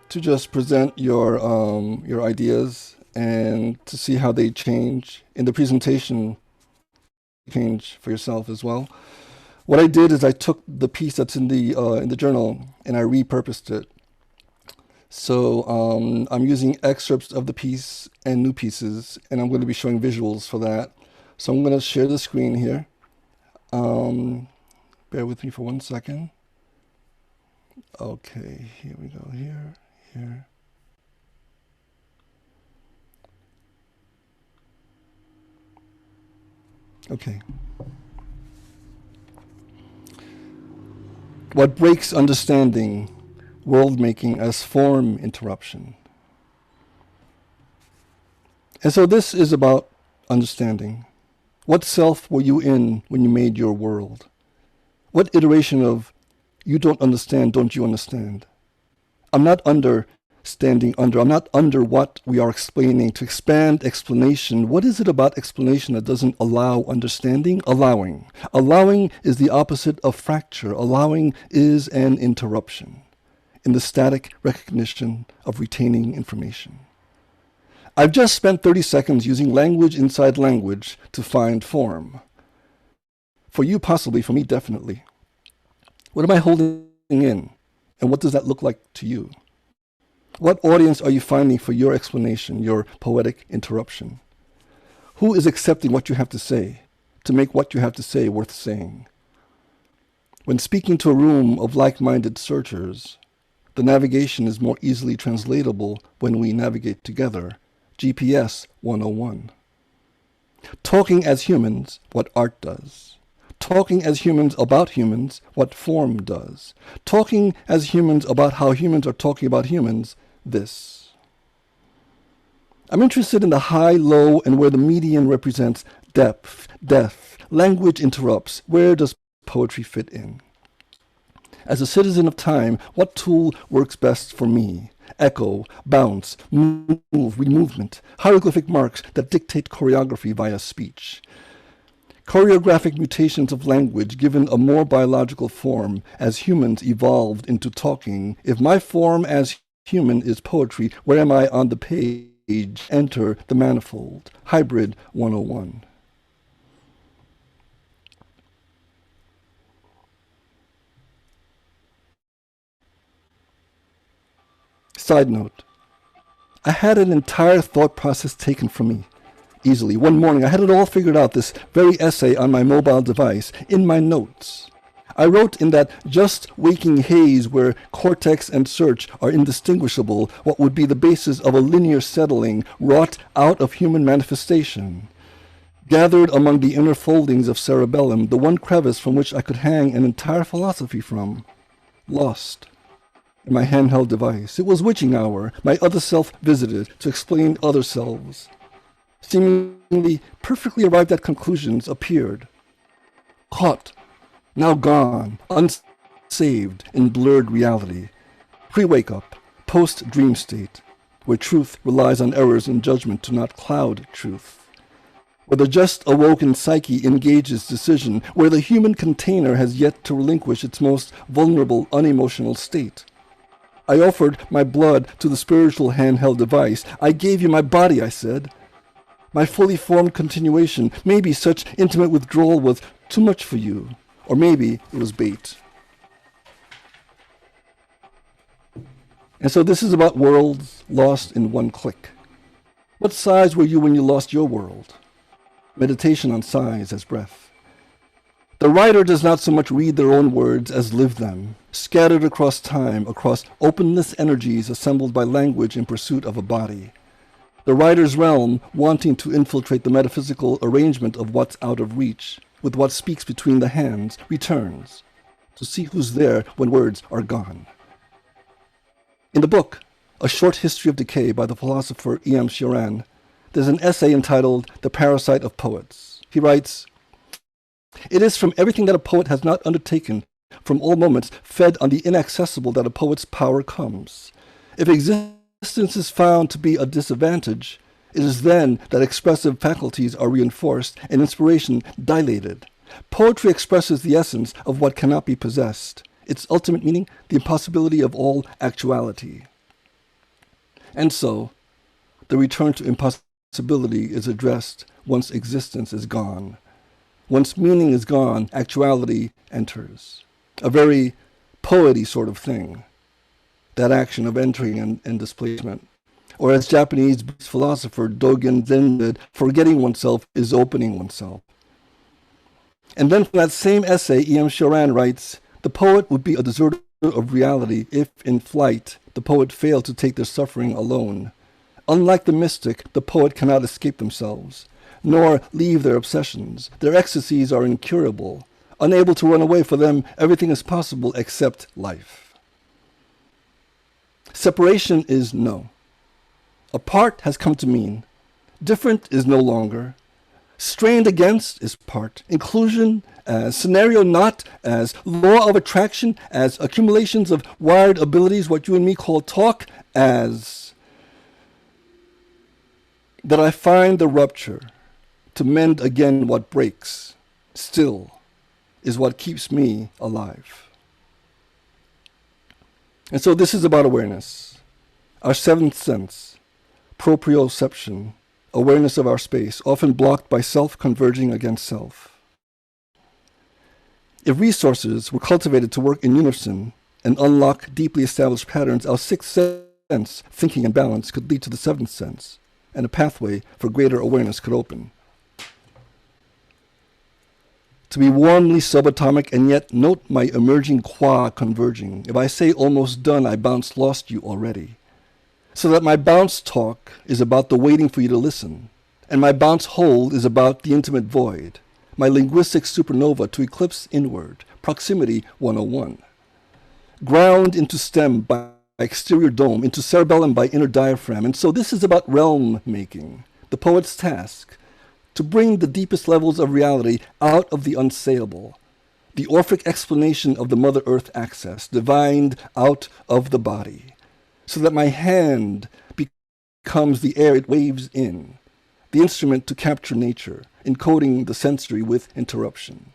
to just present your ideas and to see how they change in the presentation, change for yourself as well. What I did is I took the piece that's in the journal and I repurposed it. So I'm using excerpts of the piece and new pieces, and I'm going to be showing visuals for that. So I'm going to share the screen here. Bear with me for 1 second. Okay, here we go, here. Okay. What breaks understanding? World making as form interruption. And so this is about understanding. What self were you in when you made your world? What iteration of you don't understand, don't you understand? I'm not standing under. I'm not under what we are explaining. To expand explanation, what is it about explanation that doesn't allow understanding? Allowing. Allowing is the opposite of fracture. Allowing is an interruption in the static recognition of retaining information. I've just spent 30 seconds using language inside language to find form. For you, possibly. For me, definitely. What am I holding in? And what does that look like to you? What audience are you finding for your explanation, your poetic interruption? Who is accepting what you have to say to make what you have to say worth saying? When speaking to a room of like-minded searchers, the navigation is more easily translatable when we navigate together. GPS 101. Talking as humans, what art does. Talking as humans about humans, what form does. Talking as humans about how humans are talking about humans, this. I'm interested in the high, low, and where the median represents depth, depth. Language interrupts. Where does poetry fit in? As a citizen of time, what tool works best for me? Echo, bounce, move, movement, hieroglyphic marks that dictate choreography via speech. Choreographic mutations of language given a more biological form as humans evolved into talking. If my form as human is poetry, where am I on the page? Enter the manifold. Hybrid 101. Side note, I had an entire thought process taken from me, easily. One morning, I had it all figured out, this very essay on my mobile device, in my notes. I wrote in that just waking haze where cortex and search are indistinguishable, what would be the basis of a linear settling wrought out of human manifestation. Gathered among the inner foldings of cerebellum, the one crevice from which I could hang an entire philosophy from. Lost. In my handheld device. It was witching hour. My other self visited to explain other selves. Seemingly perfectly arrived at conclusions appeared. Caught. Now gone. Unsaved in blurred reality. Pre-wake up. Post-dream state. Where truth relies on errors in judgment to not cloud truth. Where the just awoken psyche engages decision. Where the human container has yet to relinquish its most vulnerable, unemotional state. I offered my blood to the spiritual handheld device. I gave you my body, I said. My fully formed continuation. Maybe such intimate withdrawal was too much for you. Or maybe it was bait. And so this is about worlds lost in one click. What size were you when you lost your world? Meditation on size as breath. The writer does not so much read their own words as live them, scattered across time, across openless energies assembled by language in pursuit of a body. The writer's realm, wanting to infiltrate the metaphysical arrangement of what's out of reach, with what speaks between the hands, returns to see who's there when words are gone. In the book, A Short History of Decay by the philosopher E.M. Cioran, there's an essay entitled The Parasite of Poets. He writes, "It is from everything that a poet has not undertaken, from all moments fed on the inaccessible, that a poet's power comes. If existence is found to be a disadvantage, it is then that expressive faculties are reinforced and inspiration dilated. Poetry expresses the essence of what cannot be possessed, its ultimate meaning, the impossibility of all actuality." And so, the return to impossibility is addressed once existence is gone. Once meaning is gone, actuality enters. A very poety sort of thing, that action of entering and displacement. Or as Japanese philosopher Dogen Zen did, forgetting oneself is opening oneself. And then from that same essay, E.M. Cioran writes, "The poet would be a deserter of reality if, in flight, the poet failed to take their suffering alone. Unlike the mystic, the poet cannot escape themselves, nor leave their obsessions. Their ecstasies are incurable. Unable to run away, for them everything is possible except life." Separation is no. Apart has come to mean. Different is no longer. Strained against is part. Inclusion as scenario not, as law of attraction, as accumulations of wired abilities, what you and me call talk, as that I find the rupture to mend again what breaks, still is what keeps me alive. And so this is about awareness, our seventh sense, proprioception, awareness of our space, often blocked by self converging against self. If resources were cultivated to work in unison and unlock deeply established patterns, our sixth sense, thinking and balance, could lead to the seventh sense, and a pathway for greater awareness could open. To be warmly subatomic, and yet note my emerging qua converging. If I say almost done, I bounce lost you already. So that my bounce talk is about the waiting for you to listen, and my bounce hold is about the intimate void, my linguistic supernova to eclipse inward, proximity 101. Ground into stem by exterior dome, into cerebellum by inner diaphragm. And so this is about realm making, the poet's task, to bring the deepest levels of reality out of the unsayable, the Orphic explanation of the Mother Earth access, divined out of the body, so that my hand becomes the air it waves in, the instrument to capture nature, encoding the sensory with interruption.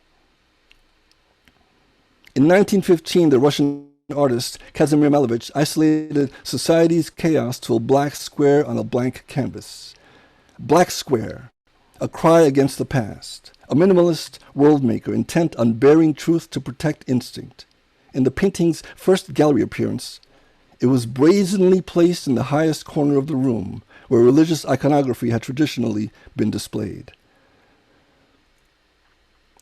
In 1915, the Russian artist Kazimir Malevich isolated society's chaos to a black square on a blank canvas. Black square, a cry against the past, a minimalist world maker intent on bearing truth to protect instinct. In the painting's first gallery appearance, it was brazenly placed in the highest corner of the room, where religious iconography had traditionally been displayed.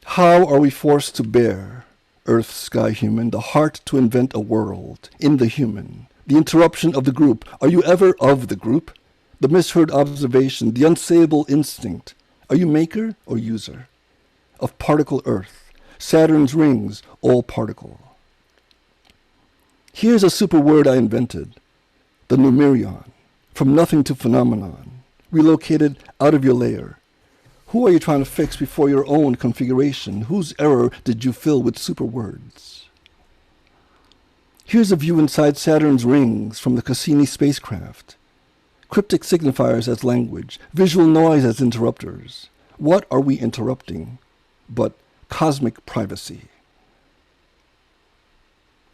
How are we forced to bear, earth, sky, human, the heart to invent a world, in the human, the interruption of the group? Are you ever of the group? The misheard observation, the unsayable instinct. Are you maker or user? Of particle earth, Saturn's rings, all particle. Here's a super word I invented, the numerion, from nothing to phenomenon, relocated out of your layer. Who are you trying to fix before your own configuration? Whose error did you fill with super words? Here's a view inside Saturn's rings from the Cassini spacecraft. Cryptic signifiers as language, visual noise as interrupters. What are we interrupting but cosmic privacy?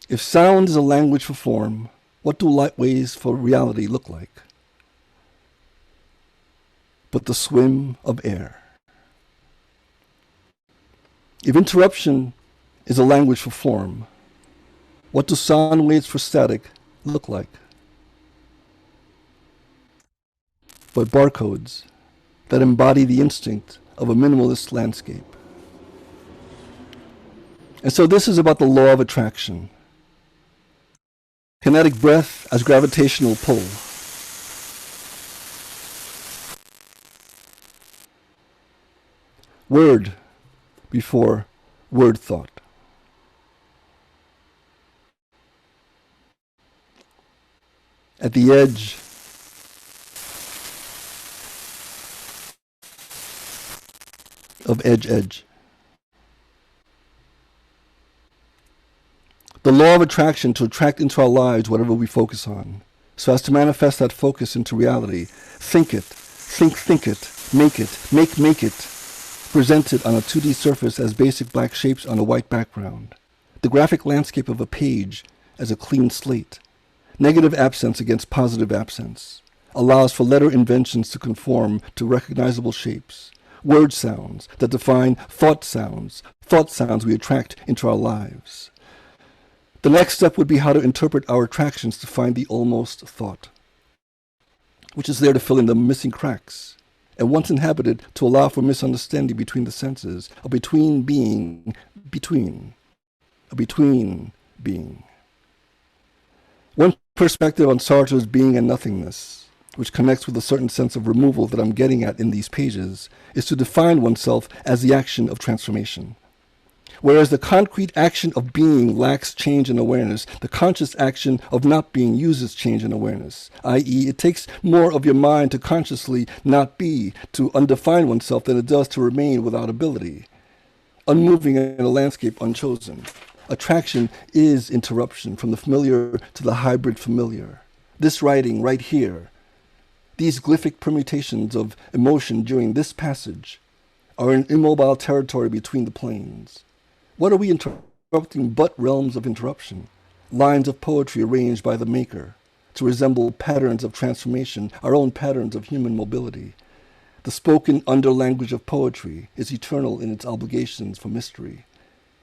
If sound is a language for form, what do light waves for reality look like? But the swim of air. If interruption is a language for form, what do sound waves for static look like? But barcodes that embody the instinct of a minimalist landscape. And so this is about the law of attraction. Kinetic breath as gravitational pull. Word before word thought. At the edge of edge. The law of attraction to attract into our lives whatever we focus on, so as to manifest that focus into reality. Think it, think it, make it, present it on a 2D surface as basic black shapes on a white background. The graphic landscape of a page as a clean slate. Negative absence against positive absence. Allows for letter inventions to conform to recognizable shapes. Word sounds that define thought sounds we attract into our lives. The next step would be how to interpret our attractions to find the almost thought, which is there to fill in the missing cracks, and once inhabited to allow for misunderstanding between the senses, a between being. One perspective on Sartre's being and nothingness, which connects with a certain sense of removal that I'm getting at in these pages, is to define oneself as the action of transformation. Whereas the concrete action of being lacks change and awareness, the conscious action of not being uses change and awareness, i.e. it takes more of your mind to consciously not be, to undefine oneself than it does to remain without ability, unmoving in a landscape unchosen. Attraction is interruption from the familiar to the hybrid familiar. This writing right here, these glyphic permutations of emotion during this passage are an immobile territory between the planes. What are we interrupting but realms of interruption? Lines of poetry arranged by the maker to resemble patterns of transformation, our own patterns of human mobility. The spoken under-language of poetry is eternal in its obligations for mystery.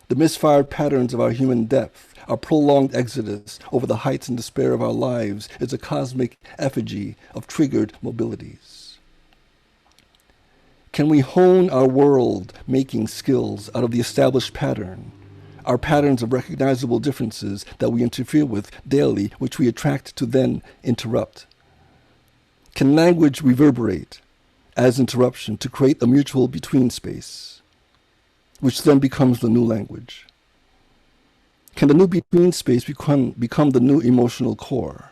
The misfired patterns of our human depth, our prolonged exodus over the heights and despair of our lives is a cosmic effigy of triggered mobilities. Can we hone our world-making skills out of the established pattern, our patterns of recognizable differences that we interfere with daily, which we attract to then interrupt? Can language reverberate as interruption to create a mutual between space, which then becomes the new language? Can the new between space become the new emotional core?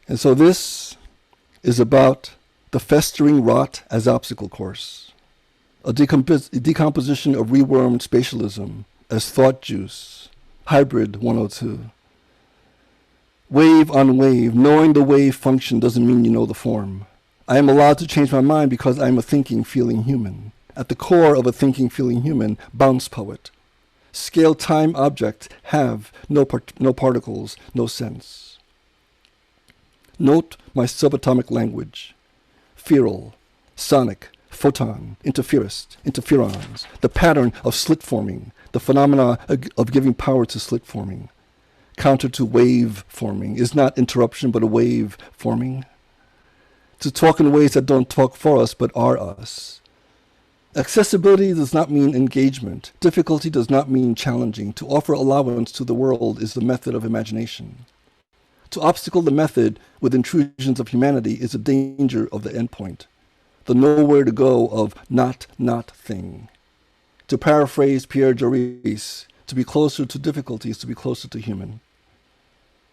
And so this is about the festering rot as obstacle course, a decomposition of rewormed spatialism as thought juice, hybrid 102. Wave on wave, knowing the wave function doesn't mean you know the form. I am allowed to change my mind because I am a thinking, feeling human. At the core of a thinking, feeling human, bounce poet. Scale time object have no particles, no sense. Note my subatomic language. Feral, sonic, photon, interferons, the pattern of slit forming, the phenomena of giving power to slit forming. Counter to wave forming is not interruption but a wave forming. To talk in ways that don't talk for us but are us. Accessibility does not mean engagement. Difficulty does not mean challenging. To offer allowance to the world is the method of imagination. To obstacle the method with intrusions of humanity is a danger of the endpoint, the nowhere to go of not thing. To paraphrase Pierre Joris, to be closer to difficulty is to be closer to human.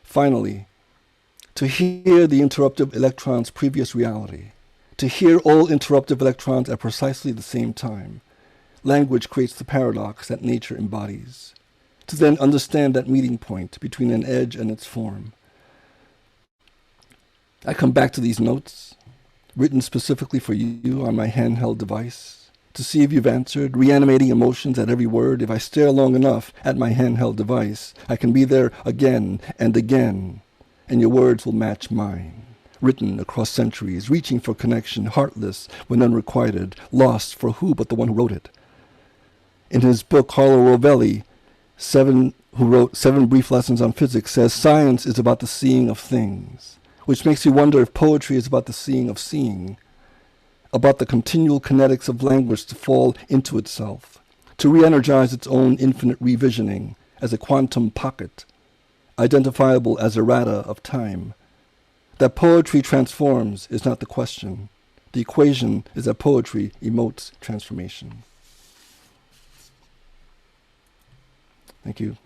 Finally, to hear the interruptive electron's previous reality, to hear all interruptive electrons at precisely the same time. Language creates the paradox that nature embodies. To then understand that meeting point between an edge and its form. I come back to these notes, written specifically for you on my handheld device, to see if you've answered, reanimating emotions at every word. If I stare long enough at my handheld device, I can be there again and again, and your words will match mine. Written across centuries, reaching for connection, heartless when unrequited, lost for who but the one who wrote it. In his book, Carlo Rovelli, 7 who wrote 7 Brief Lessons on Physics, says science is about the seeing of things, which makes you wonder if poetry is about the seeing of seeing, about the continual kinetics of language to fall into itself, to re-energize its own infinite revisioning as a quantum pocket, identifiable as errata of time. That poetry transforms is not the question. The equation is that poetry emotes transformation. Thank you.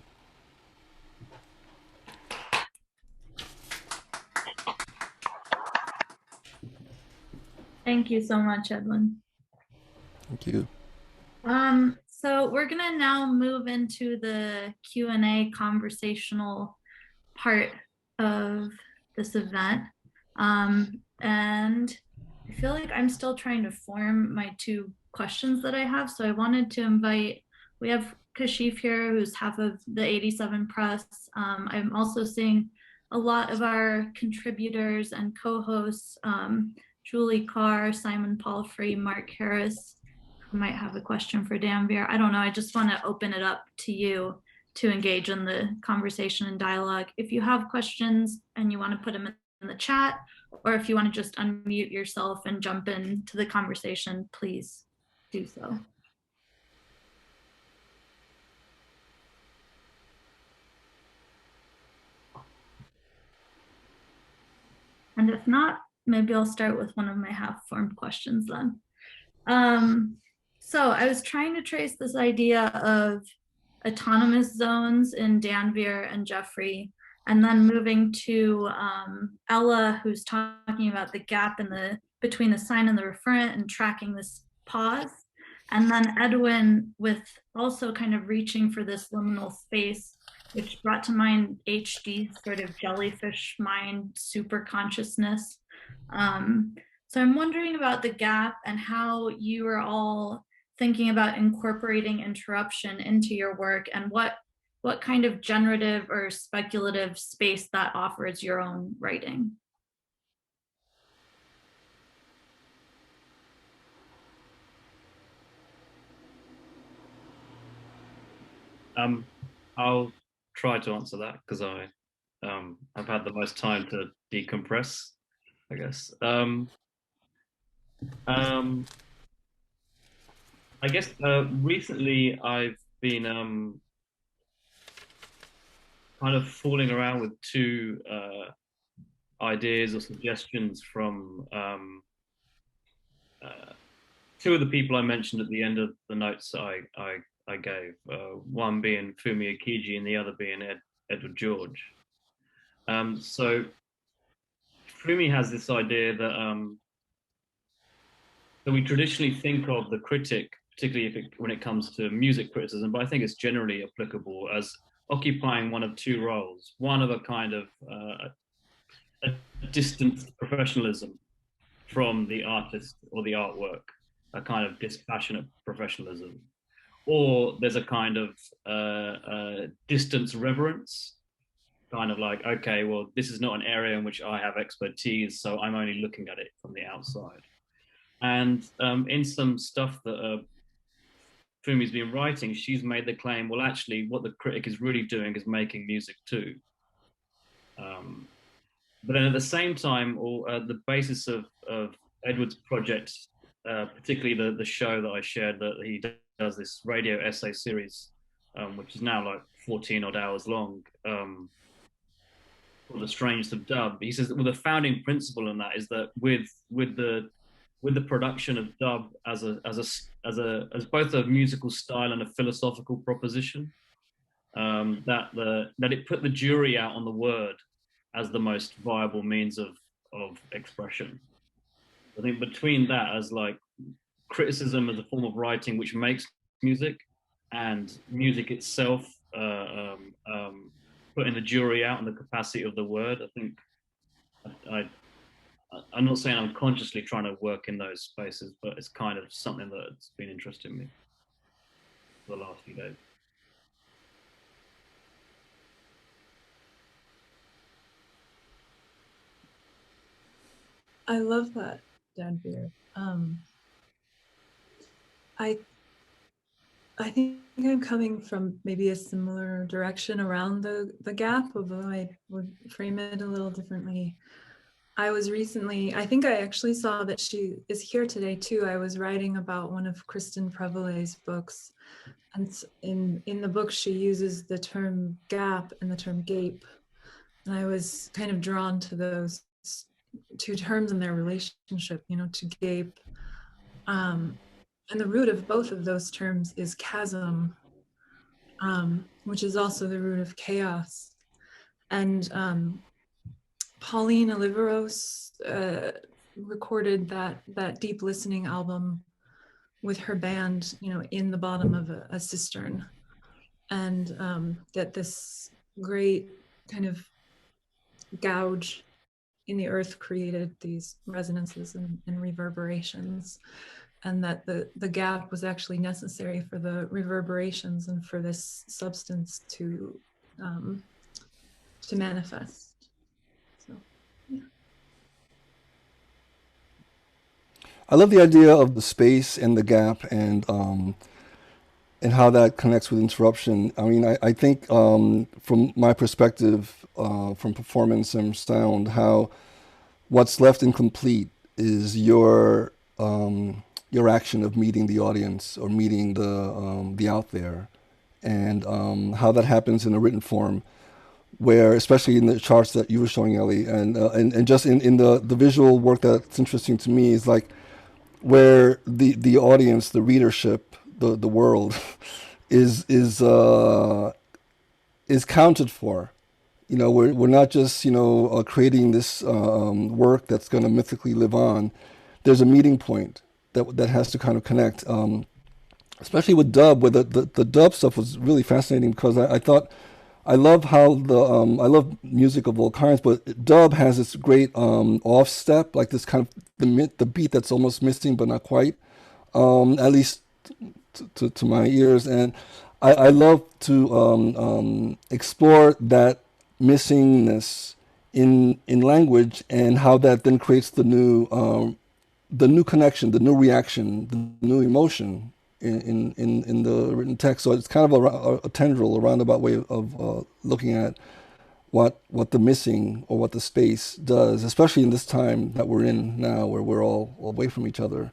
Thank you so much, Edwin. Thank you. So we're gonna now move into the Q&A conversational part of this event. And I feel like I'm still trying to form my 2 questions that I have. So I wanted to invite, we have Kashif here, who's half of the 87Press. I'm also seeing a lot of our contributors and co-hosts, Julie Carr, Simon Palfrey, Mark Harris, who might have a question for Danvir. I don't know, I just want to open it up to you to engage in the conversation and dialogue. If you have questions and you want to put them in the chat, or if you want to just unmute yourself and jump into the conversation, please do so. And if not, maybe I'll start with one of my half-formed questions then. So I was trying to trace this idea of autonomous zones in Danvir and Jeffrey, and then moving to Ella, who's talking about the gap in between the sign and the referent and tracking this pause. And then Edwin with also kind of reaching for this liminal space, which brought to mind HD, sort of jellyfish mind, super consciousness. So I'm wondering about the gap and how you are all thinking about incorporating interruption into your work, and what kind of generative or speculative space that offers your own writing. I'll try to answer that because I've had the most time to decompress, I guess. I guess recently I've been kind of fooling around with 2 ideas or suggestions from 2 of the people I mentioned at the end of the notes I gave, one being Fumi Akiji and the other being Edward George. So Fumi has this idea that we traditionally think of the critic, particularly when it comes to music criticism, but I think it's generally applicable as occupying one of 2 roles. One of a kind of a distant professionalism from the artist or the artwork, a kind of dispassionate professionalism. Or there's a kind of distance reverence, kind of like, okay, well, this is not an area in which I have expertise, so I'm only looking at it from the outside. And in some stuff that Fumi's been writing, she's made the claim, well, actually, what the critic is really doing is making music too. But then at the same time, the basis of Edward's project, particularly the show that I shared, that he does this radio essay series, which is now like 14 odd hours long, called The Strangeness of Dub. He says that the founding principle in that is that with the production of dub as both a musical style and a philosophical proposition, that it put the jury out on the word as the most viable means of expression. I think between that as like criticism as a form of writing which makes music, and music itself putting the jury out on the capacity of the word, I think I'm not saying I'm consciously trying to work in those spaces, but it's kind of something that's been interesting me for the last few days. I love that, Danvir. I think I'm coming from maybe a similar direction around the gap, although I would frame it a little differently. I was recently, I think I actually saw that she is here today too. I was writing about one of Kristen Prevolay's books. And in the book, she uses the term gap and the term gape. And I was kind of drawn to those two terms and their relationship, you know, to gape. And the root of both of those terms is chasm, which is also the root of chaos. And Pauline Oliveros recorded that deep listening album with her band, you know, in the bottom of a cistern, and that this great kind of gouge in the earth created these resonances and reverberations, and that the gap was actually necessary for the reverberations and for this substance to manifest. So, yeah. I love the idea of the space and the gap and how that connects with interruption. I mean, I think from my perspective, from performance and sound, how what's left incomplete is your action of meeting the audience or meeting the out there, and how that happens in a written form, where especially in the charts that you were showing, Ellie, and just in the visual work that's interesting to me is like where the audience, the readership, the world is counted for. You know, we're not just, you know, creating this work that's going to mythically live on. There's a meeting point that has to kind of connect, especially with dub, where the dub stuff was really fascinating because I thought, I love how I love music of all kinds, but dub has this great off step, like this kind of the beat that's almost missing but not quite, at least to my ears, and I love to explore that missingness in language and how that then creates the new connection, the new reaction, the new emotion in the written text. So it's kind of a tendril, a roundabout way of looking at what the missing or what the space does, especially in this time that we're in now, where we're all away from each other.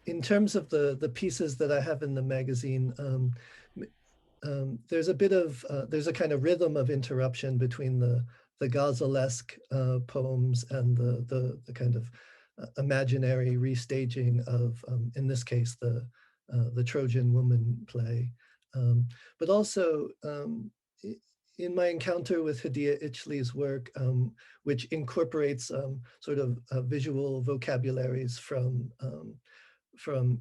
In terms of the pieces that I have in the magazine, there's a bit of there's a kind of rhythm of interruption between the ghazalesque poems and the kind of imaginary restaging of, in this case, the Trojan Woman play, but also in my encounter with Hadiya Ichley's work, which incorporates sort of visual vocabularies from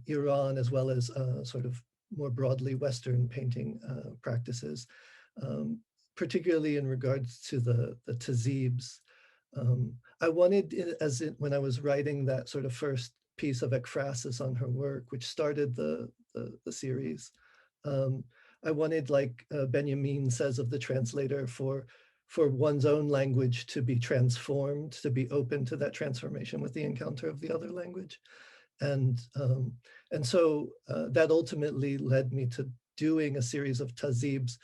Iran, as well as sort of more broadly Western painting practices, particularly in regards to the tazibs. I wanted, when I was writing that sort of first piece of ekphrasis on her work, which started the series, I wanted, like Benjamin says of the translator, for one's own language to be transformed, to be open to that transformation with the encounter of the other language. And so that ultimately led me to doing a series of tazibs,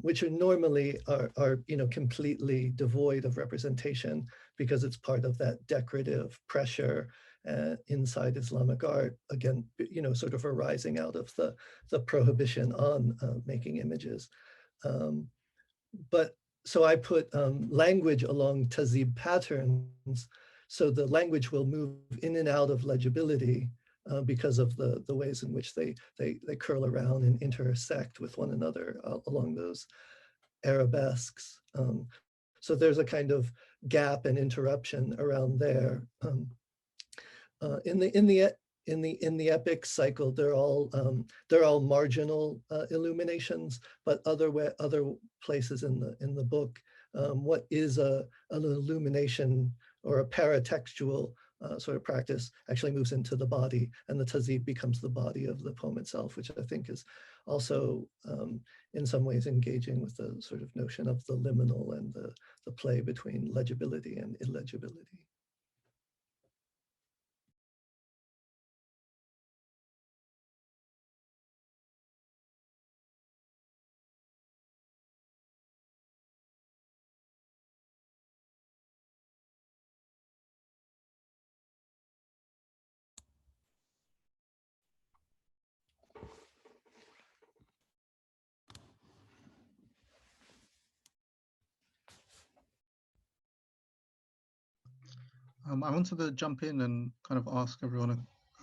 which are normally are you know, completely devoid of representation, because it's part of that decorative pressure inside Islamic art, again, you know, sort of arising out of the prohibition on making images. But so I put language along tazib patterns, so the language will move in and out of legibility because of the ways in which they curl around and intersect with one another along those arabesques. So there's a kind of gap and interruption around there. In the epic cycle, they're all marginal illuminations, but other places in the book, what is an illumination or a paratextual sort of practice actually moves into the body, and the tazib becomes the body of the poem itself, which I think is also in some ways engaging with the sort of notion of the liminal and the play between legibility and illegibility. I wanted to jump in and kind of ask everyone a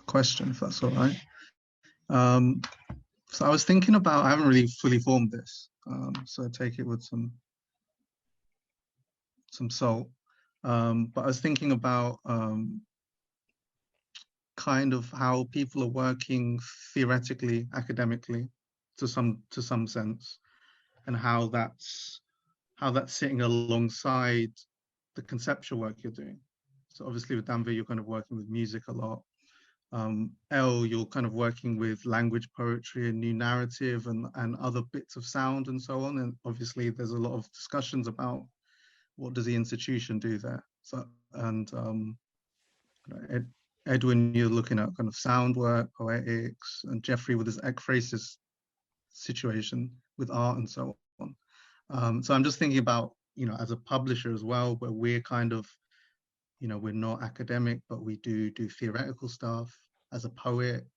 question, if that's all right. So I was thinking about, I haven't really fully formed this, so I take it with some salt. But I was thinking about kind of how people are working theoretically, academically, to some sense, and how that's sitting alongside the conceptual work you're doing. So obviously with Danvir, you're kind of working with music a lot. Elle, you're kind of working with language poetry and new narrative and other bits of sound and so on. And obviously there's a lot of discussions about what does the institution do there. So, and Edwin, you're looking at kind of sound work, poetics, and Jeffrey with his ekphrasis situation with art and so on. So I'm just thinking about, as a publisher as well, where we're kind of, we're not academic, but we do theoretical stuff. As a poet,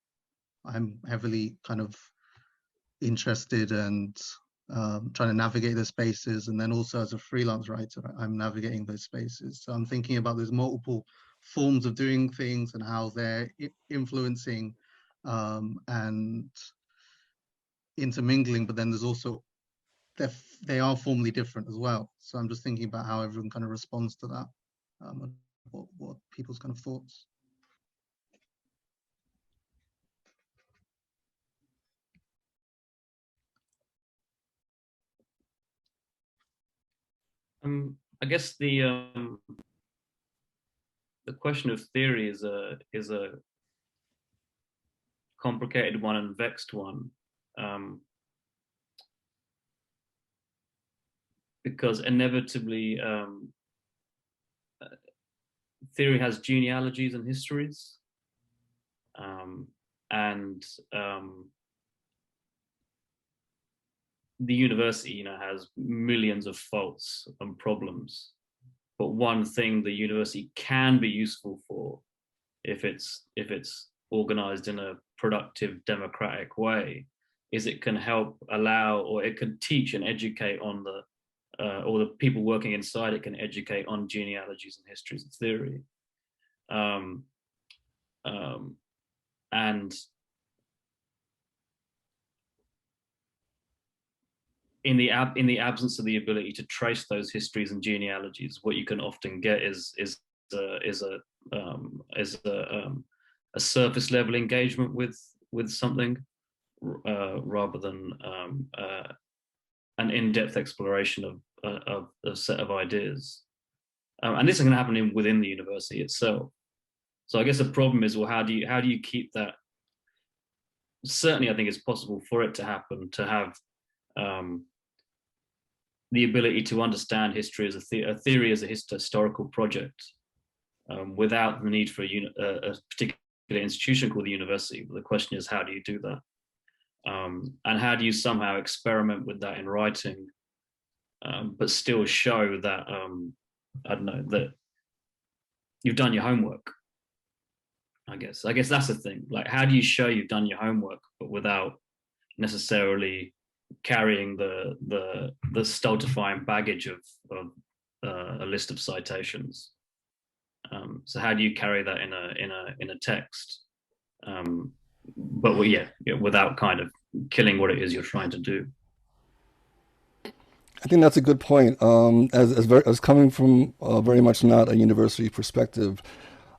I'm heavily kind of interested and trying to navigate those spaces. And then also as a freelance writer, I'm navigating those spaces. So I'm thinking about those multiple forms of doing things and how they're influencing and intermingling, but then there's also, they are formally different as well. So I'm just thinking about how everyone kind of responds to that. What people's kind of thoughts. I guess the question of theory is a complicated one and vexed one, because inevitably theory has genealogies and histories, and the university, has millions of faults and problems. But one thing the university can be useful for, if it's organized in a productive, democratic way, is it can help allow, or it can teach and educate on or the people working inside it can educate on genealogies and histories of theory. And in the absence of the ability to trace those histories and genealogies, what you can often get is a surface level engagement with something, rather than an in-depth exploration of a set of ideas. And this can happen within the university itself. So I guess the problem is, well, how do you keep that? Certainly, I think it's possible for it to happen, to have the ability to understand history as a theory as a historical project, without the need for a particular institution called the university. But the question is, how do you do that? And how do you somehow experiment with that in writing, but still show that, I don't know, that you've done your homework? I guess that's the thing. Like, how do you show you've done your homework, but without necessarily carrying the stultifying baggage of a list of citations? So how do you carry that in a text? But without kind of killing what it is you're trying to do. I think that's a good point. As coming from very much not a university perspective,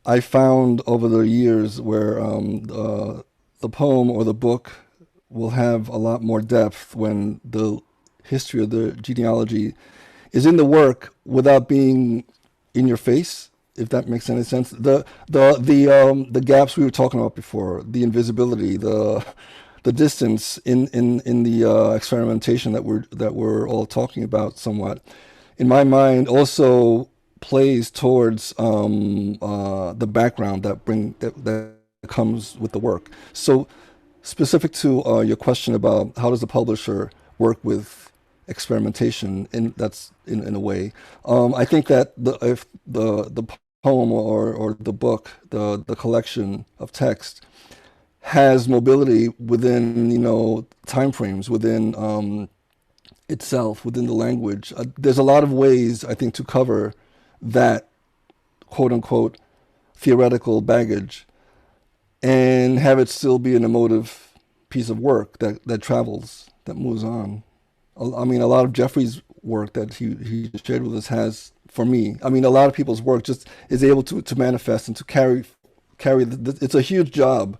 I found over the years where the poem or the book will have a lot more depth when the history of the genealogy is in the work without being in your face. if that makes any sense. The gaps we were talking about before, the invisibility, the distance in the experimentation that we're all talking about somewhat, in my mind, also plays towards the background that comes with the work. So, specific to your question about how does the publisher work with experimentation, in a way, I think that if the poem or the book, the collection of text, has mobility within timeframes, within itself, within the language. There's a lot of ways, I think, to cover that quote unquote theoretical baggage and have it still be an emotive piece of work that travels, that moves on. I mean, a lot of Jeffrey's work that he shared with us has, for me, I mean, a lot of people's work just is able to manifest and to carry it's a huge job.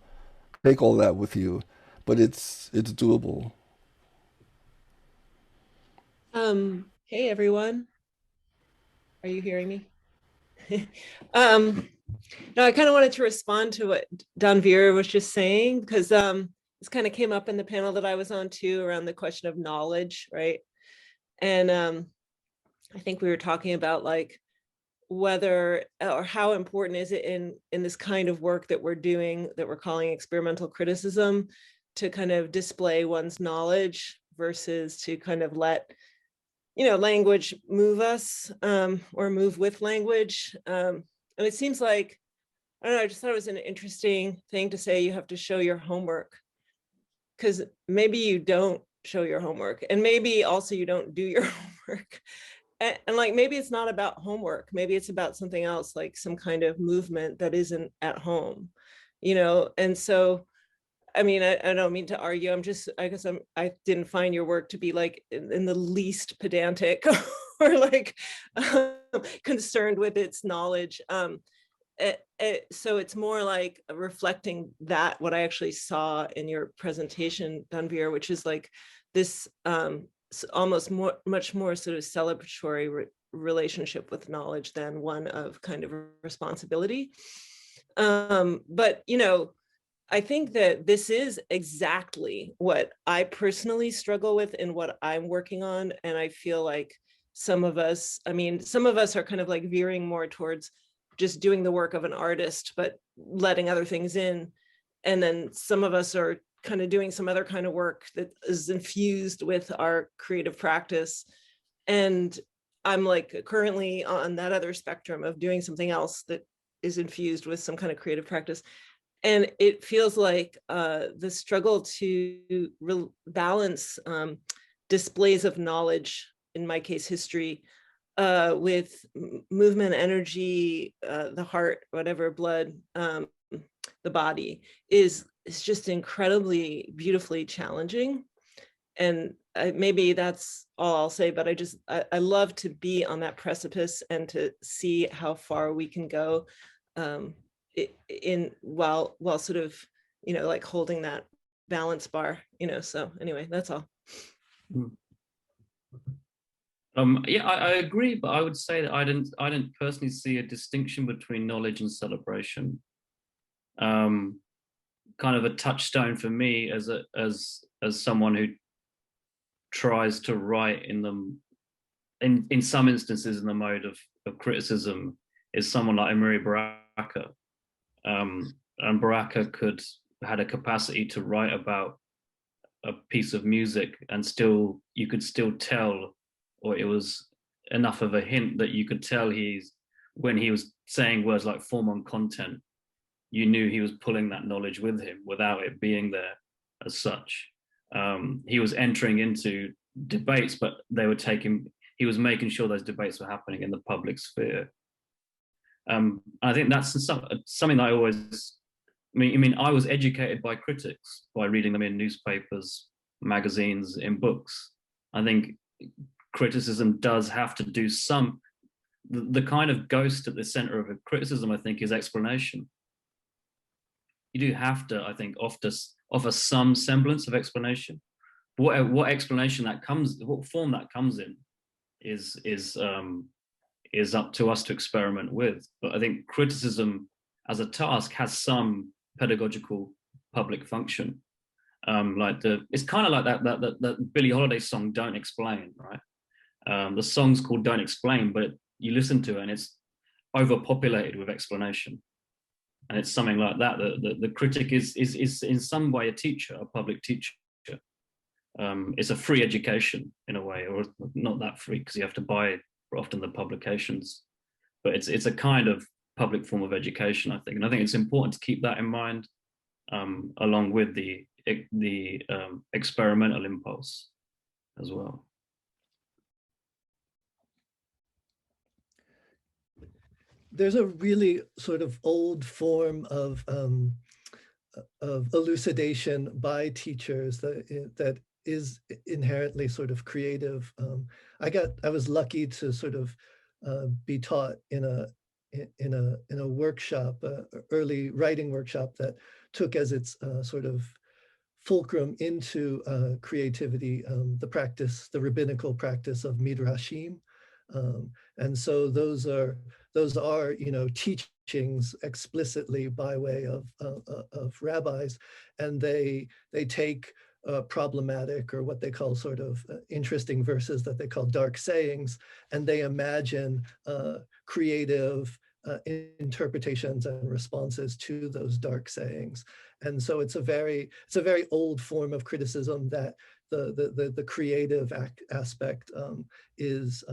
Take all that with you, but it's doable. Hey everyone. Are you hearing me? No, I kind of wanted to respond to what Danveer was just saying, because this kind of came up in the panel that I was on too, around the question of knowledge, right? And I think we were talking about like whether or how important is it in this kind of work that we're doing, that we're calling experimental criticism, to kind of display one's knowledge versus to kind of let language move us, or move with language. And it seems like, I don't know, I just thought it was an interesting thing to say you have to show your homework, because maybe you don't show your homework, and maybe also you don't do your homework. And like, maybe it's not about homework, maybe it's about something else, like some kind of movement that isn't at home, and so, I mean, I don't mean to argue. I guess I didn't find your work to be like in the least pedantic or like concerned with its knowledge. So it's more like reflecting that, what I actually saw in your presentation, Danveer, which is like this almost much more sort of celebratory relationship with knowledge than one of kind of responsibility. But I think that this is exactly what I personally struggle with and what I'm working on. And I feel like some of us are kind of like veering more towards just doing the work of an artist, but letting other things in. And then some of us are kind of doing some other kind of work that is infused with our creative practice. And I'm like currently on that other spectrum of doing something else that is infused with some kind of creative practice. And it feels like the struggle to balance displays of knowledge, in my case, history, with movement, energy, the heart, whatever, blood, the body, is just incredibly beautifully challenging. And maybe that's all I'll say, but I love to be on that precipice and to see how far we can go. While sort of like holding that balance bar, so anyway, that's all. Yeah, I agree, but I would say that I didn't personally see a distinction between knowledge and celebration. Kind of a touchstone for me as someone who tries to write in some instances in the mode of criticism is someone like Amiri Baraka. And Baraka had a capacity to write about a piece of music and you could still tell, or it was enough of a hint that you could tell when he was saying words like form on content, you knew he was pulling that knowledge with him without it being there as such. He was entering into debates, but he was making sure those debates were happening in the public sphere. I think that's something that I always, I was educated by critics by reading them in newspapers, magazines, in books. I think criticism does have to do the kind of ghost at the center of a criticism, I think, is explanation. You do have to, I think, offer some semblance of explanation. What explanation that comes, what form that comes in is is up to us to experiment with. But I think criticism as a task has some pedagogical public function. It's kind of like that Billie Holiday song, Don't Explain, right? The song's called Don't Explain, but you listen to it and it's overpopulated with explanation. And it's something like that. The critic is in some way a teacher, a public teacher. It's a free education in a way, or not that free because you have to buy often the publications, but it's a kind of public form of education, I think. And I think it's important to keep that in mind, along with the experimental impulse as well. There's a really sort of old form of elucidation by teachers that is inherently sort of creative. I was lucky to sort of be taught in a workshop, early writing workshop that took as its sort of fulcrum into creativity, the rabbinical practice of midrashim. And so those are teachings explicitly by way of rabbis, and they take problematic, or what they call sort of interesting verses that they call dark sayings, and they imagine creative interpretations and responses to those dark sayings. And so it's a very old form of criticism that the creative aspect is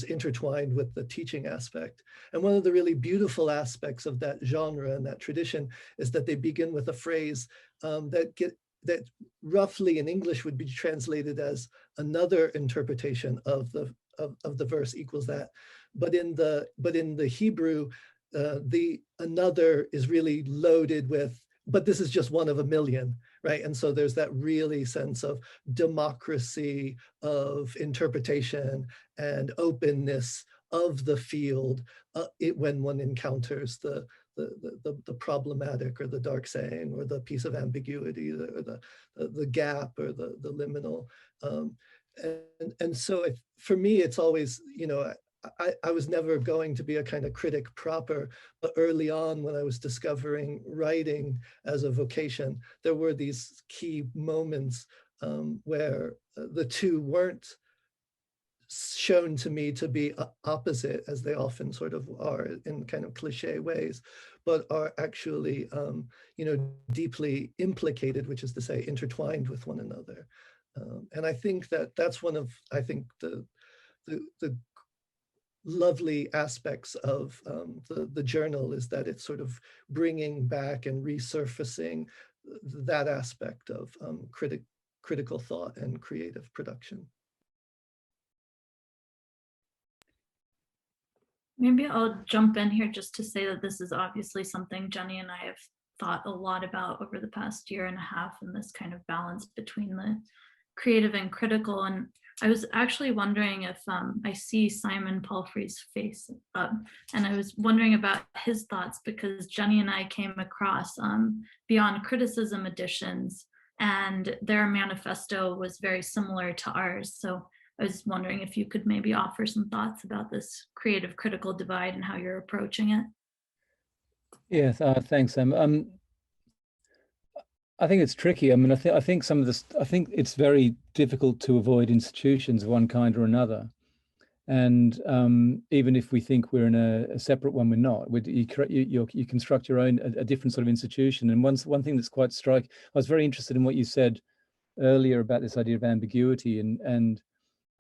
intertwined with the teaching aspect. And one of the really beautiful aspects of that genre and that tradition is that they begin with a phrase that roughly in English would be translated as another interpretation of the verse equals that. But in the Hebrew, the another is really loaded with, but this is just one of a million, right? And so there's that really sense of democracy, of interpretation and openness of the field when one encounters the problematic or the dark saying or the piece of ambiguity or the gap or the liminal. And so for me, it's always, I was never going to be a kind of critic proper, but early on when I was discovering writing as a vocation, there were these key moments where the two weren't shown to me to be opposite, as they often sort of are in kind of cliche ways, but are actually, deeply implicated, which is to say intertwined with one another. And I think that's one of, the lovely aspects of the journal, is that it's sort of bringing back and resurfacing that aspect of critical thought and creative production. Maybe I'll jump in here just to say that this is obviously something Jenny and I have thought a lot about over the past year and a half, and this kind of balance between the creative and critical. And I was actually wondering if I see Simon Palfrey's face up, and I was wondering about his thoughts, because Jenny and I came across Beyond Criticism editions, and their manifesto was very similar to ours. So I was wondering if you could maybe offer some thoughts about this creative critical divide and how you're approaching it. Yes, thanks, Sam. I think it's tricky. I mean, I think some of this, I think it's very difficult to avoid institutions of one kind or another. And even if we think we're in a separate one, we're not. You construct your own, a different sort of institution. And one thing that's quite striking, I was very interested in what you said earlier about this idea of ambiguity and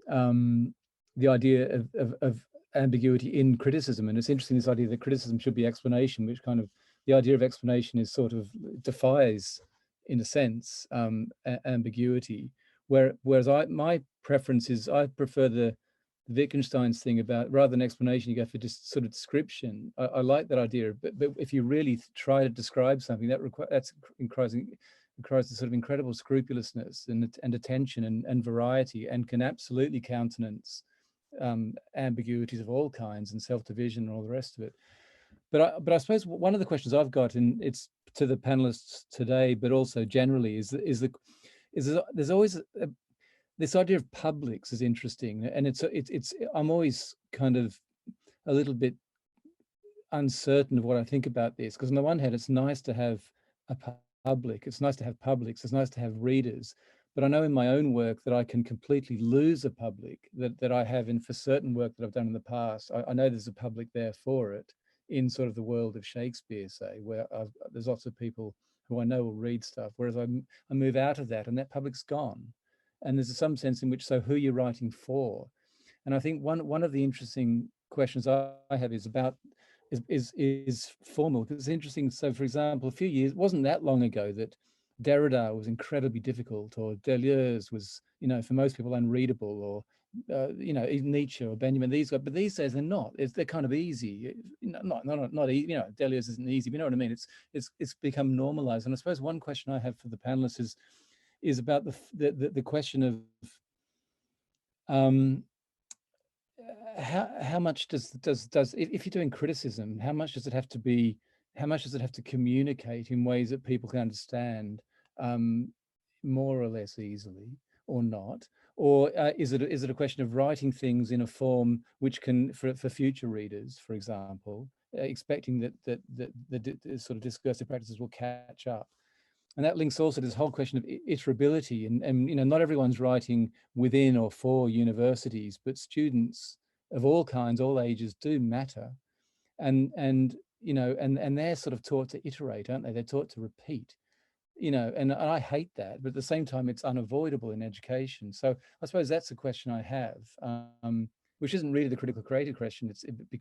the idea of ambiguity in criticism. And it's interesting, this idea that criticism should be explanation, which kind of, the idea of explanation is sort of defies, in a sense, ambiguity. Whereas my preference is, I prefer the Wittgenstein's thing about, rather than explanation, you go for just sort of description. I like that idea, but if you really try to describe something, that requires sort of incredible scrupulousness and attention and variety, and can absolutely countenance ambiguities of all kinds and self-division and all the rest of it. But I suppose one of the questions I've got, and it's to the panelists today, but also generally, is there's always this idea of publics is interesting, and it's I'm always kind of a little bit uncertain of what I think about this, because on the one hand, it's nice to have a public, it's nice to have publics, it's nice to have readers, but I know in my own work that I can completely lose a public that I have in for certain work that I've done in the past. I know there's a public there for it in sort of the world of Shakespeare, say, where there's lots of people who I know will read stuff, whereas I move out of that and that public's gone. And there's some sense in which, so who you're writing for? And I think one of the interesting questions I have is about is formal, because it's interesting. So for example, a few years, it wasn't that long ago that Derrida was incredibly difficult, or Deleuze was, you know, for most people unreadable, or you know, even Nietzsche or Benjamin, these guys, but these days they're not. They're kind of easy. Not easy, you know, Deleuze isn't easy, but you know what I mean? It's become normalized. And I suppose one question I have for the panelists is about the question of how much does if you're doing criticism, how much does it have to communicate in ways that people can understand more or less easily, or not? Or is it a question of writing things in a form which can, for future readers, for example, expecting that the sort of discursive practices will catch up? And that links also to this whole question of iterability, and you know, not everyone's writing within or for universities, but students of all kinds, all ages do matter, and you know, and they're sort of taught to iterate, aren't they? They're taught to repeat, you know, and I hate that, but at the same time, it's unavoidable in education. So I suppose that's the question I have, which isn't really the critical creative question.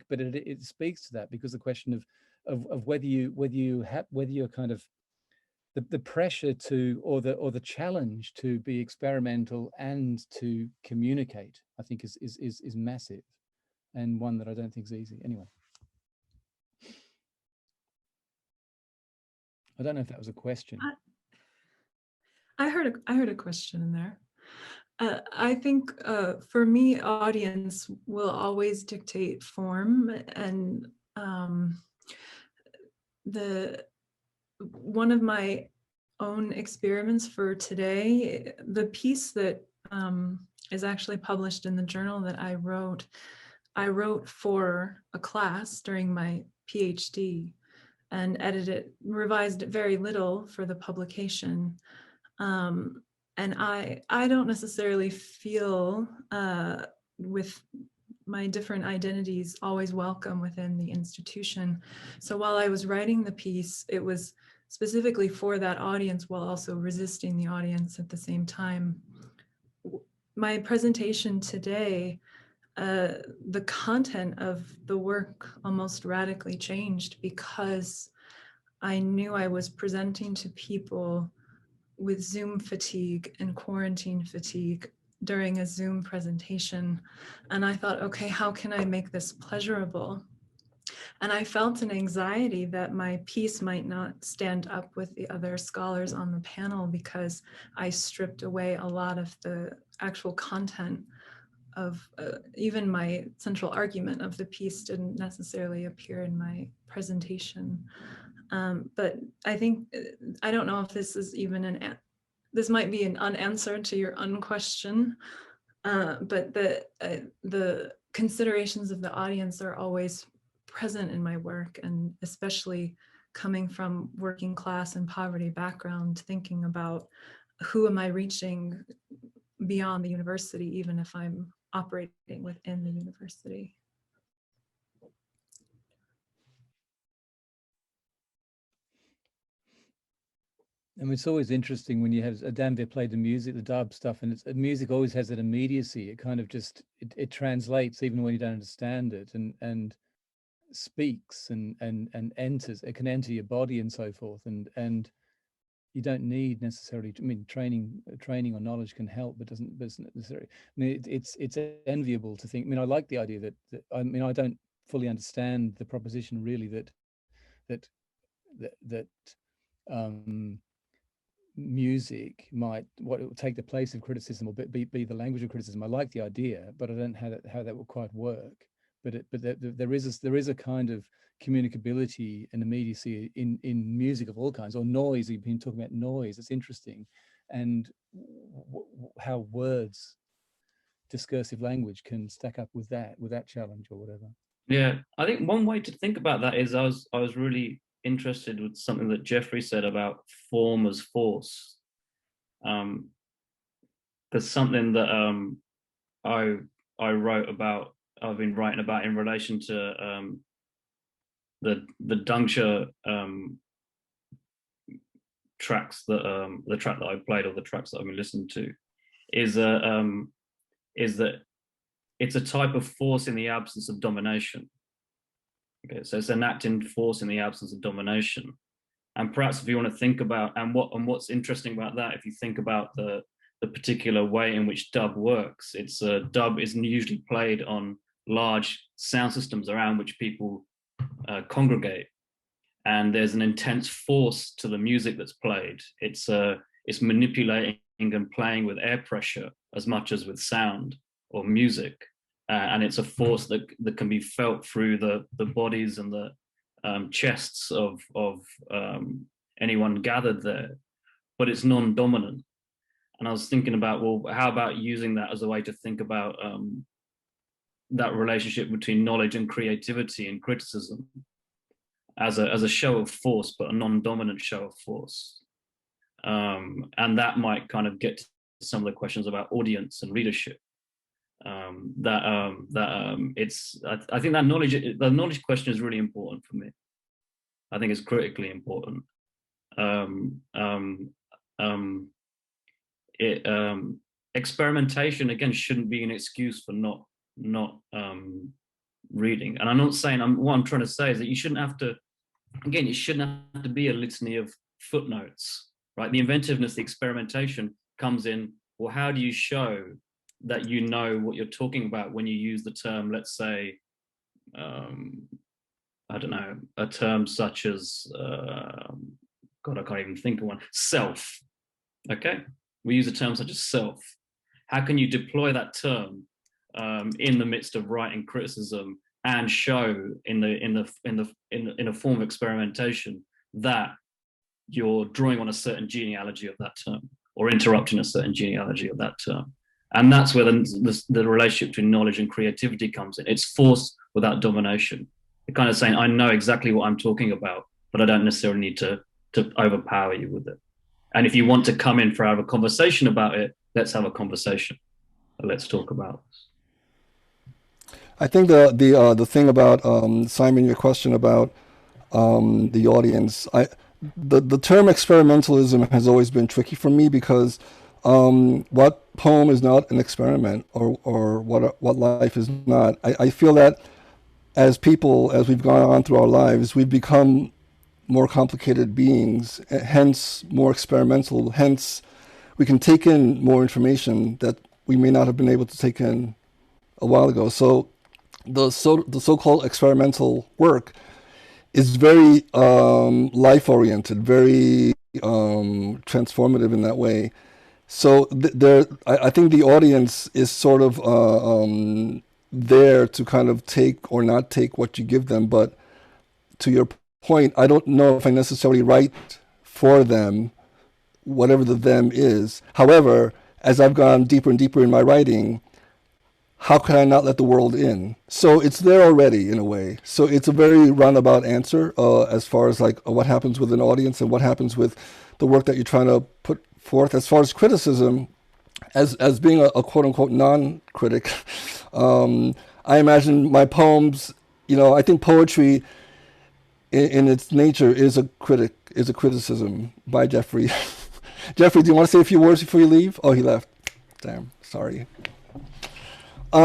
But it speaks to that, because the question of whether you're kind of the pressure to, or the challenge to be experimental and to communicate, I think is massive, and one that I don't think is easy. Anyway, I don't know if that was a question. I heard a question in there. I think for me, audience will always dictate form, and one of my own experiments for today, the piece that is actually published in the journal that I wrote for a class during my PhD, and revised it very little for the publication. And I don't necessarily feel with my different identities always welcome within the institution. So while I was writing the piece, it was specifically for that audience while also resisting the audience at the same time. My presentation today, the content of the work almost radically changed, because I knew I was presenting to people with Zoom fatigue and quarantine fatigue during a Zoom presentation. And I thought, okay, how can I make this pleasurable? And I felt an anxiety that my piece might not stand up with the other scholars on the panel, because I stripped away a lot of the actual content of even my central argument of the piece didn't necessarily appear in my presentation. But I think, I don't know if this is even this might be an unanswer to your unquestion, but the considerations of the audience are always present in my work, and especially coming from working class and poverty background, thinking about who am I reaching beyond the university, even if I'm operating within the university. And it's always interesting when you have Danvir played the music, the dub stuff, and music always has that immediacy. It kind of just it translates even when you don't understand it, and speaks and enters. It can enter your body and so forth, and you don't need necessarily. I mean, training or knowledge can help, but doesn't necessarily. I mean, it's enviable to think. I mean, I like the idea that I mean, I don't fully understand the proposition really that music might it will take the place of criticism, or be the language of criticism. I like the idea, but I don't know how that will quite work. But there is a kind of communicability and immediacy in music of all kinds, or noise. You've been talking about noise. It's interesting, and how words, discursive language, can stack up with that challenge or whatever. Yeah, I think one way to think about that is I was really interested with something that Jeffrey said about form as force. There's something that I wrote about, I've been writing about in relation to the Dungsha tracks that the track that I played, or the tracks that I've been listening to, is that it's a type of force in the absence of domination. Okay, so it's an acting force in the absence of domination. And perhaps if you want to think about, and what's interesting about that, if you think about the particular way in which dub works, it's dub is usually played on large sound systems around which people congregate, and there's an intense force to the music that's played. It's manipulating and playing with air pressure as much as with sound or music, and it's a force that can be felt through the bodies and the chests of anyone gathered there, but it's non-dominant. And I was thinking about, well, how about using that as a way to think about that relationship between knowledge and creativity and criticism as a show of force, but a non-dominant show of force. And that might kind of get to some of the questions about audience and readership. I think that the knowledge question is really important for me. I think it's critically important. Experimentation, again, shouldn't be an excuse for not reading. And I'm not saying, what I'm trying to say is that you shouldn't have to, again, it shouldn't have to be a litany of footnotes, right? The inventiveness, the experimentation comes in, well, how do you show that you know what you're talking about when you use the term, let's say, I don't know, a term such as, God, I can't even think of one, self, okay? We use a term such as self. How can you deploy that term in the midst of writing criticism and show in a form of experimentation that you're drawing on a certain genealogy of that term or interrupting a certain genealogy of that term? And that's where the relationship between knowledge and creativity comes in. It's force without domination. You're kind of saying, I know exactly what I'm talking about, but I don't necessarily need to overpower you with it. And if you want to come in for have a conversation about it, let's have a conversation. Let's talk about this. I think the thing about Simon, your question about the audience, the term experimentalism has always been tricky for me, because what poem is not an experiment, or what life is not. I feel that as people, as we've gone on through our lives, we've become more complicated beings, hence more experimental, hence we can take in more information that we may not have been able to take in a while ago. So the so-called experimental work is very life-oriented, very transformative in that way. So I think the audience is sort of there to kind of take or not take what you give them. But to your point, I don't know if I necessarily write for them, whatever the them is. However, as I've gone deeper and deeper in my writing, how can I not let the world in? So it's there already, in a way. So it's a very roundabout answer as far as like what happens with an audience and what happens with the work that you're trying to put forth. As far as criticism, as being a quote unquote non-critic, I imagine my poems, I think poetry in its nature is a criticism by Jeffrey. Jeffrey, do you want to say a few words before you leave? Oh, he left. Damn, sorry. I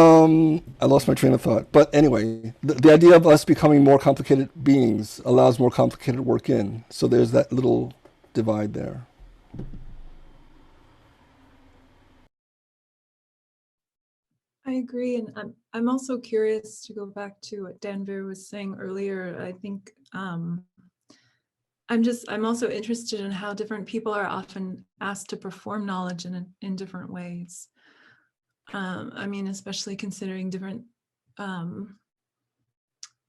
lost my train of thought. But anyway, the idea of us becoming more complicated beings allows more complicated work in. So there's that little divide there. I agree, and I'm also curious to go back to what Danvir was saying earlier. I think I'm also interested in how different people are often asked to perform knowledge in different ways. I mean, especially considering different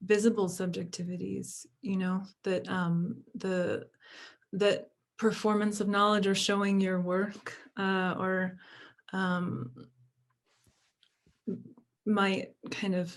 visible subjectivities, that performance of knowledge or showing your work or might kind of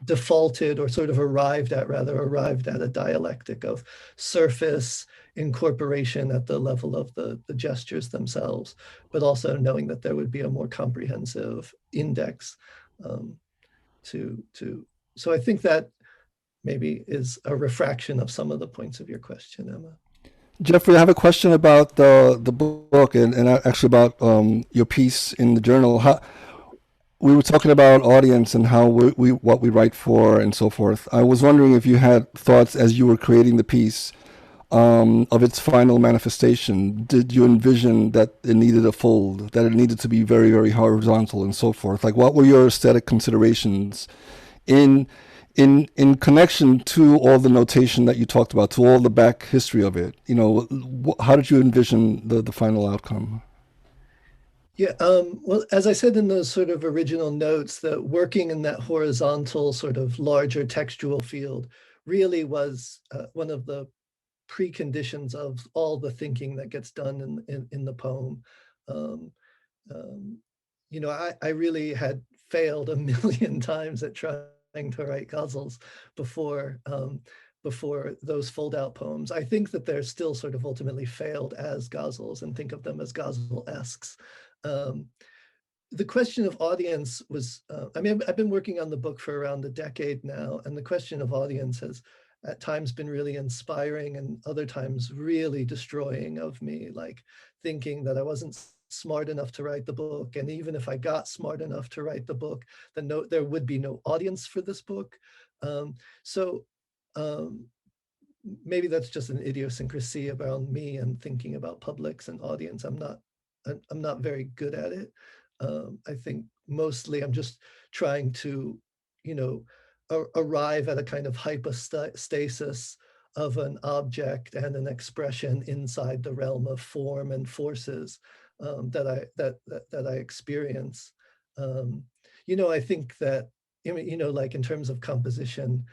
defaulted or sort of arrived at a dialectic of surface incorporation at the level of the gestures themselves, but also knowing that there would be a more comprehensive index so I think that maybe is a refraction of some of the points of your question, Emma. Jeffrey, I have a question about the book and actually about your piece in the journal. We were talking about audience and how what we write for and so forth. I was wondering if you had thoughts as you were creating the piece of its final manifestation. Did you envision that it needed a fold, that it needed to be very, very horizontal and so forth? Like, what were your aesthetic considerations in connection to all the notation that you talked about, to all the back history of it? You know, how did you envision the final outcome? Yeah, well, as I said in those sort of original notes, that working in that horizontal sort of larger textual field really was one of the preconditions of all the thinking that gets done in the poem. You know, I really had failed a million times at trying to write ghazals before those fold-out poems. I think that they're still sort of ultimately failed as ghazals and think of them as ghazal-esques. The question of audience was, I mean, I've been working on the book for around a decade now, and the question of audience has at times been really inspiring and other times really destroying of me, like thinking that I wasn't smart enough to write the book. And even if I got smart enough to write the book, then there would be no audience for this book. Maybe that's just an idiosyncrasy about me and thinking about publics and audience. I'm not very good at it. I think mostly I'm just trying to, you know, arrive at a kind of hypostasis of an object and an expression inside the realm of form and forces that I experience. You know, I think that, you know, like in terms of composition,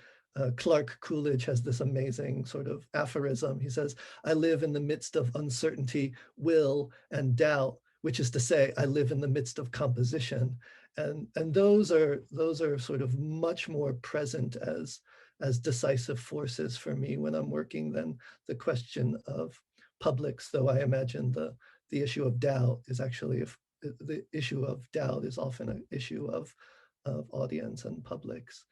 Clark Coolidge has this amazing sort of aphorism. He says, "I live in the midst of uncertainty, will, and doubt, which is to say, I live in the midst of composition." And those are sort of much more present as decisive forces for me when I'm working than the question of publics, though I imagine the issue of doubt is actually, the issue of doubt is often an issue of audience and publics.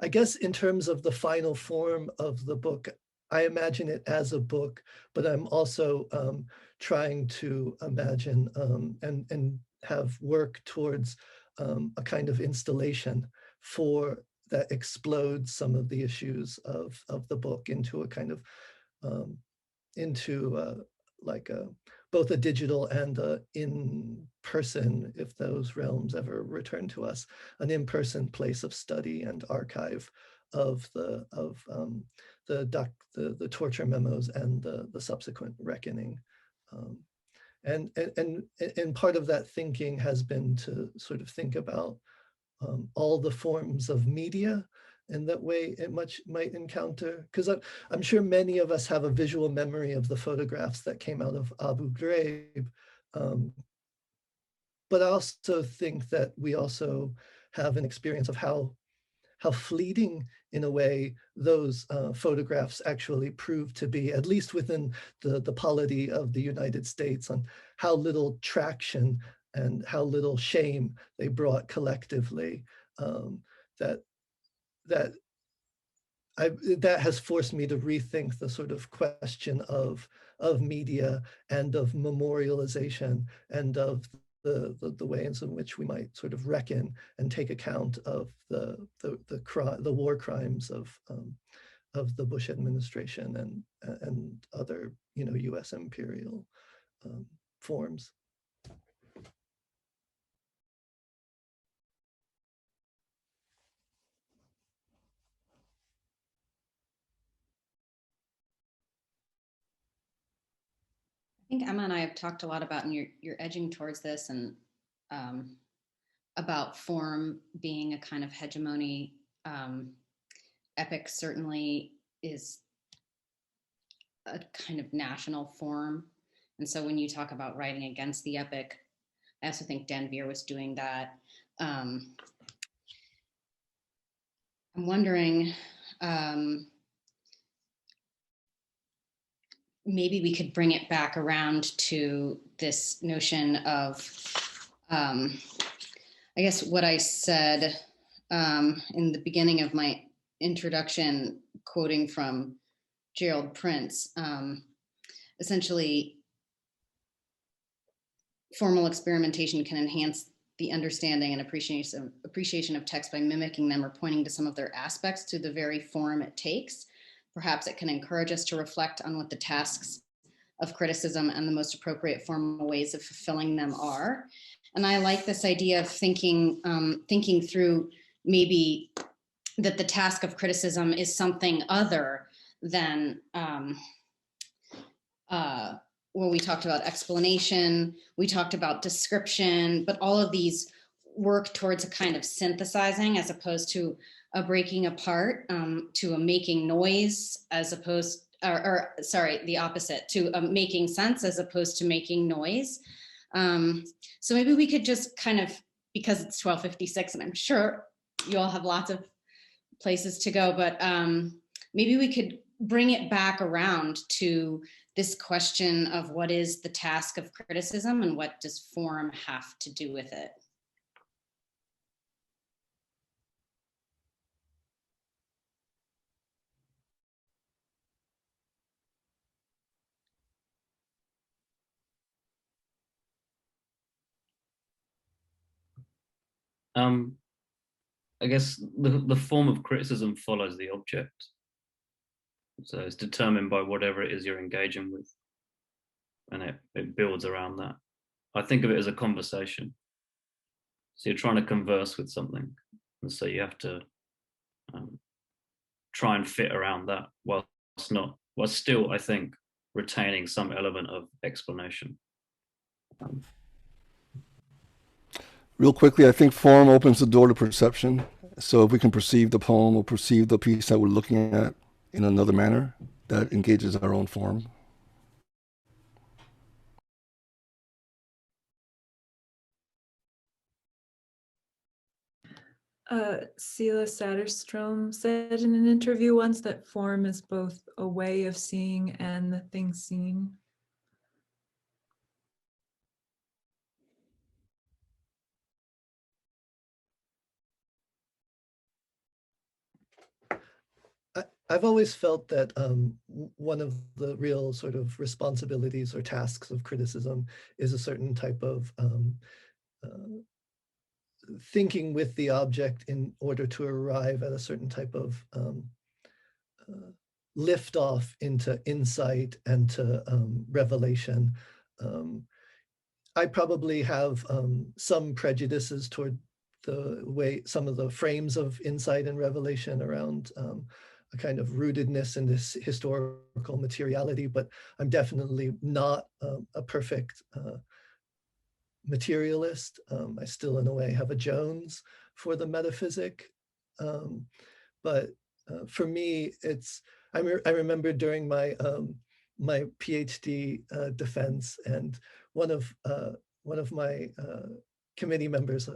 I guess in terms of the final form of the book, I imagine it as a book, but I'm also trying to imagine and have work towards a kind of installation that explodes some of the issues of the book into a kind of both a digital and a in-person, if those realms ever return to us, an in-person place of study and archive of the torture memos and the subsequent reckoning. And part of that thinking has been to sort of think about all the forms of media and that way it might encounter, because I'm sure many of us have a visual memory of the photographs that came out of Abu Ghraib. But I also think that we also have an experience of how fleeting, in a way, those photographs actually prove to be, at least within the polity of the United States, on how little traction and how little shame they brought collectively. That has forced me to rethink the sort of question of media and of memorialization and of the ways in which we might sort of reckon and take account of the war crimes of the Bush administration and other, you know, U.S. imperial forms. I think Emma and I have talked a lot about, and you're edging towards this, and about form being a kind of hegemony. Epic certainly is a kind of national form. And so when you talk about writing against the epic, I also think Dan Veer was doing that. I'm wondering, maybe we could bring it back around to this notion of, I guess what I said in the beginning of my introduction, quoting from Gerald Prince, essentially, formal experimentation can enhance the understanding and appreciation of text by mimicking them or pointing to some of their aspects to the very form it takes. Perhaps it can encourage us to reflect on what the tasks of criticism and the most appropriate formal ways of fulfilling them are. And I like this idea of thinking through maybe that the task of criticism is something other than, well, we talked about explanation, we talked about description, but all of these work towards a kind of synthesizing as opposed to a breaking apart, to a making noise as opposed, or sorry, the opposite, to a making sense as opposed to making noise. So maybe we could just kind of, because it's 12:56 and I'm sure you all have lots of places to go, but maybe we could bring it back around to this question of what is the task of criticism and what does form have to do with it? I guess the form of criticism follows the object. So it's determined by whatever it is you're engaging with. And it builds around that. I think of it as a conversation. So you're trying to converse with something. And so you have to try and fit around that while still, I think, retaining some element of explanation. Real quickly, I think form opens the door to perception. So if we can perceive the poem or perceive the piece that we're looking at in another manner, that engages our own form. Sela Satterstrom said in an interview once that form is both a way of seeing and the thing seen. I've always felt that one of the real sort of responsibilities or tasks of criticism is a certain type of thinking with the object in order to arrive at a certain type of lift off into insight and to revelation. I probably have some prejudices toward the way some of the frames of insight and revelation around a kind of rootedness in this historical materiality, but I'm definitely not a perfect materialist. I still, in a way, have a Jones for the metaphysic. But for me, it's, I remember during my my PhD defense, and one of my committee members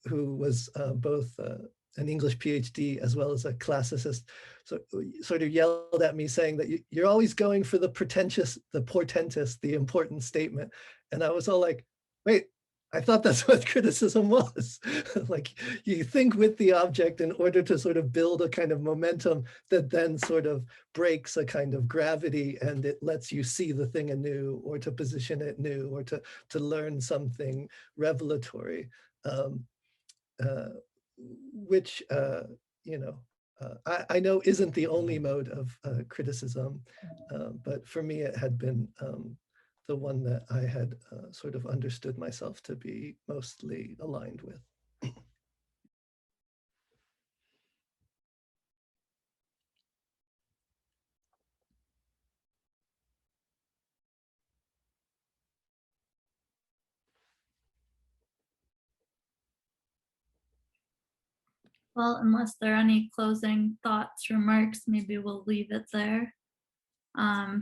who was both an English PhD as well as a classicist, so sort of yelled at me saying that you're always going for the pretentious, the portentous, the important statement. And I was all like, wait, I thought that's what criticism was. Like, you think with the object in order to sort of build a kind of momentum that then sort of breaks a kind of gravity, and it lets you see the thing anew, or to position it new, or to learn something revelatory, which, you know, I know isn't the only mode of criticism, but for me it had been the one that I had sort of understood myself to be mostly aligned with. Well, unless there are any closing thoughts, remarks, maybe we'll leave it there.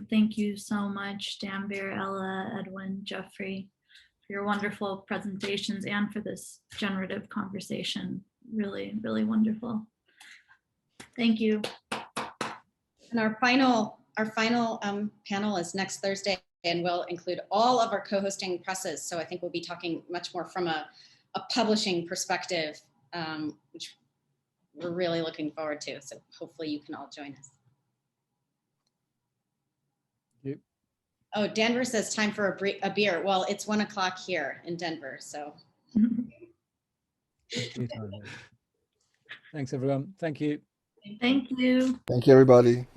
Thank you so much, Danvir, Ella, Edwin, Jeffrey, for your wonderful presentations and for this generative conversation. Really, really wonderful. Thank you. And our final panel is next Thursday, and we'll include all of our co-hosting presses. So I think we'll be talking much more from a publishing perspective, which we're really looking forward to. So hopefully you can all join us. Yep. Oh, Denver says time for a beer. Well, it's 1 o'clock here in Denver, so. Thanks, everyone. Thank you. Thank you. Thank you, everybody.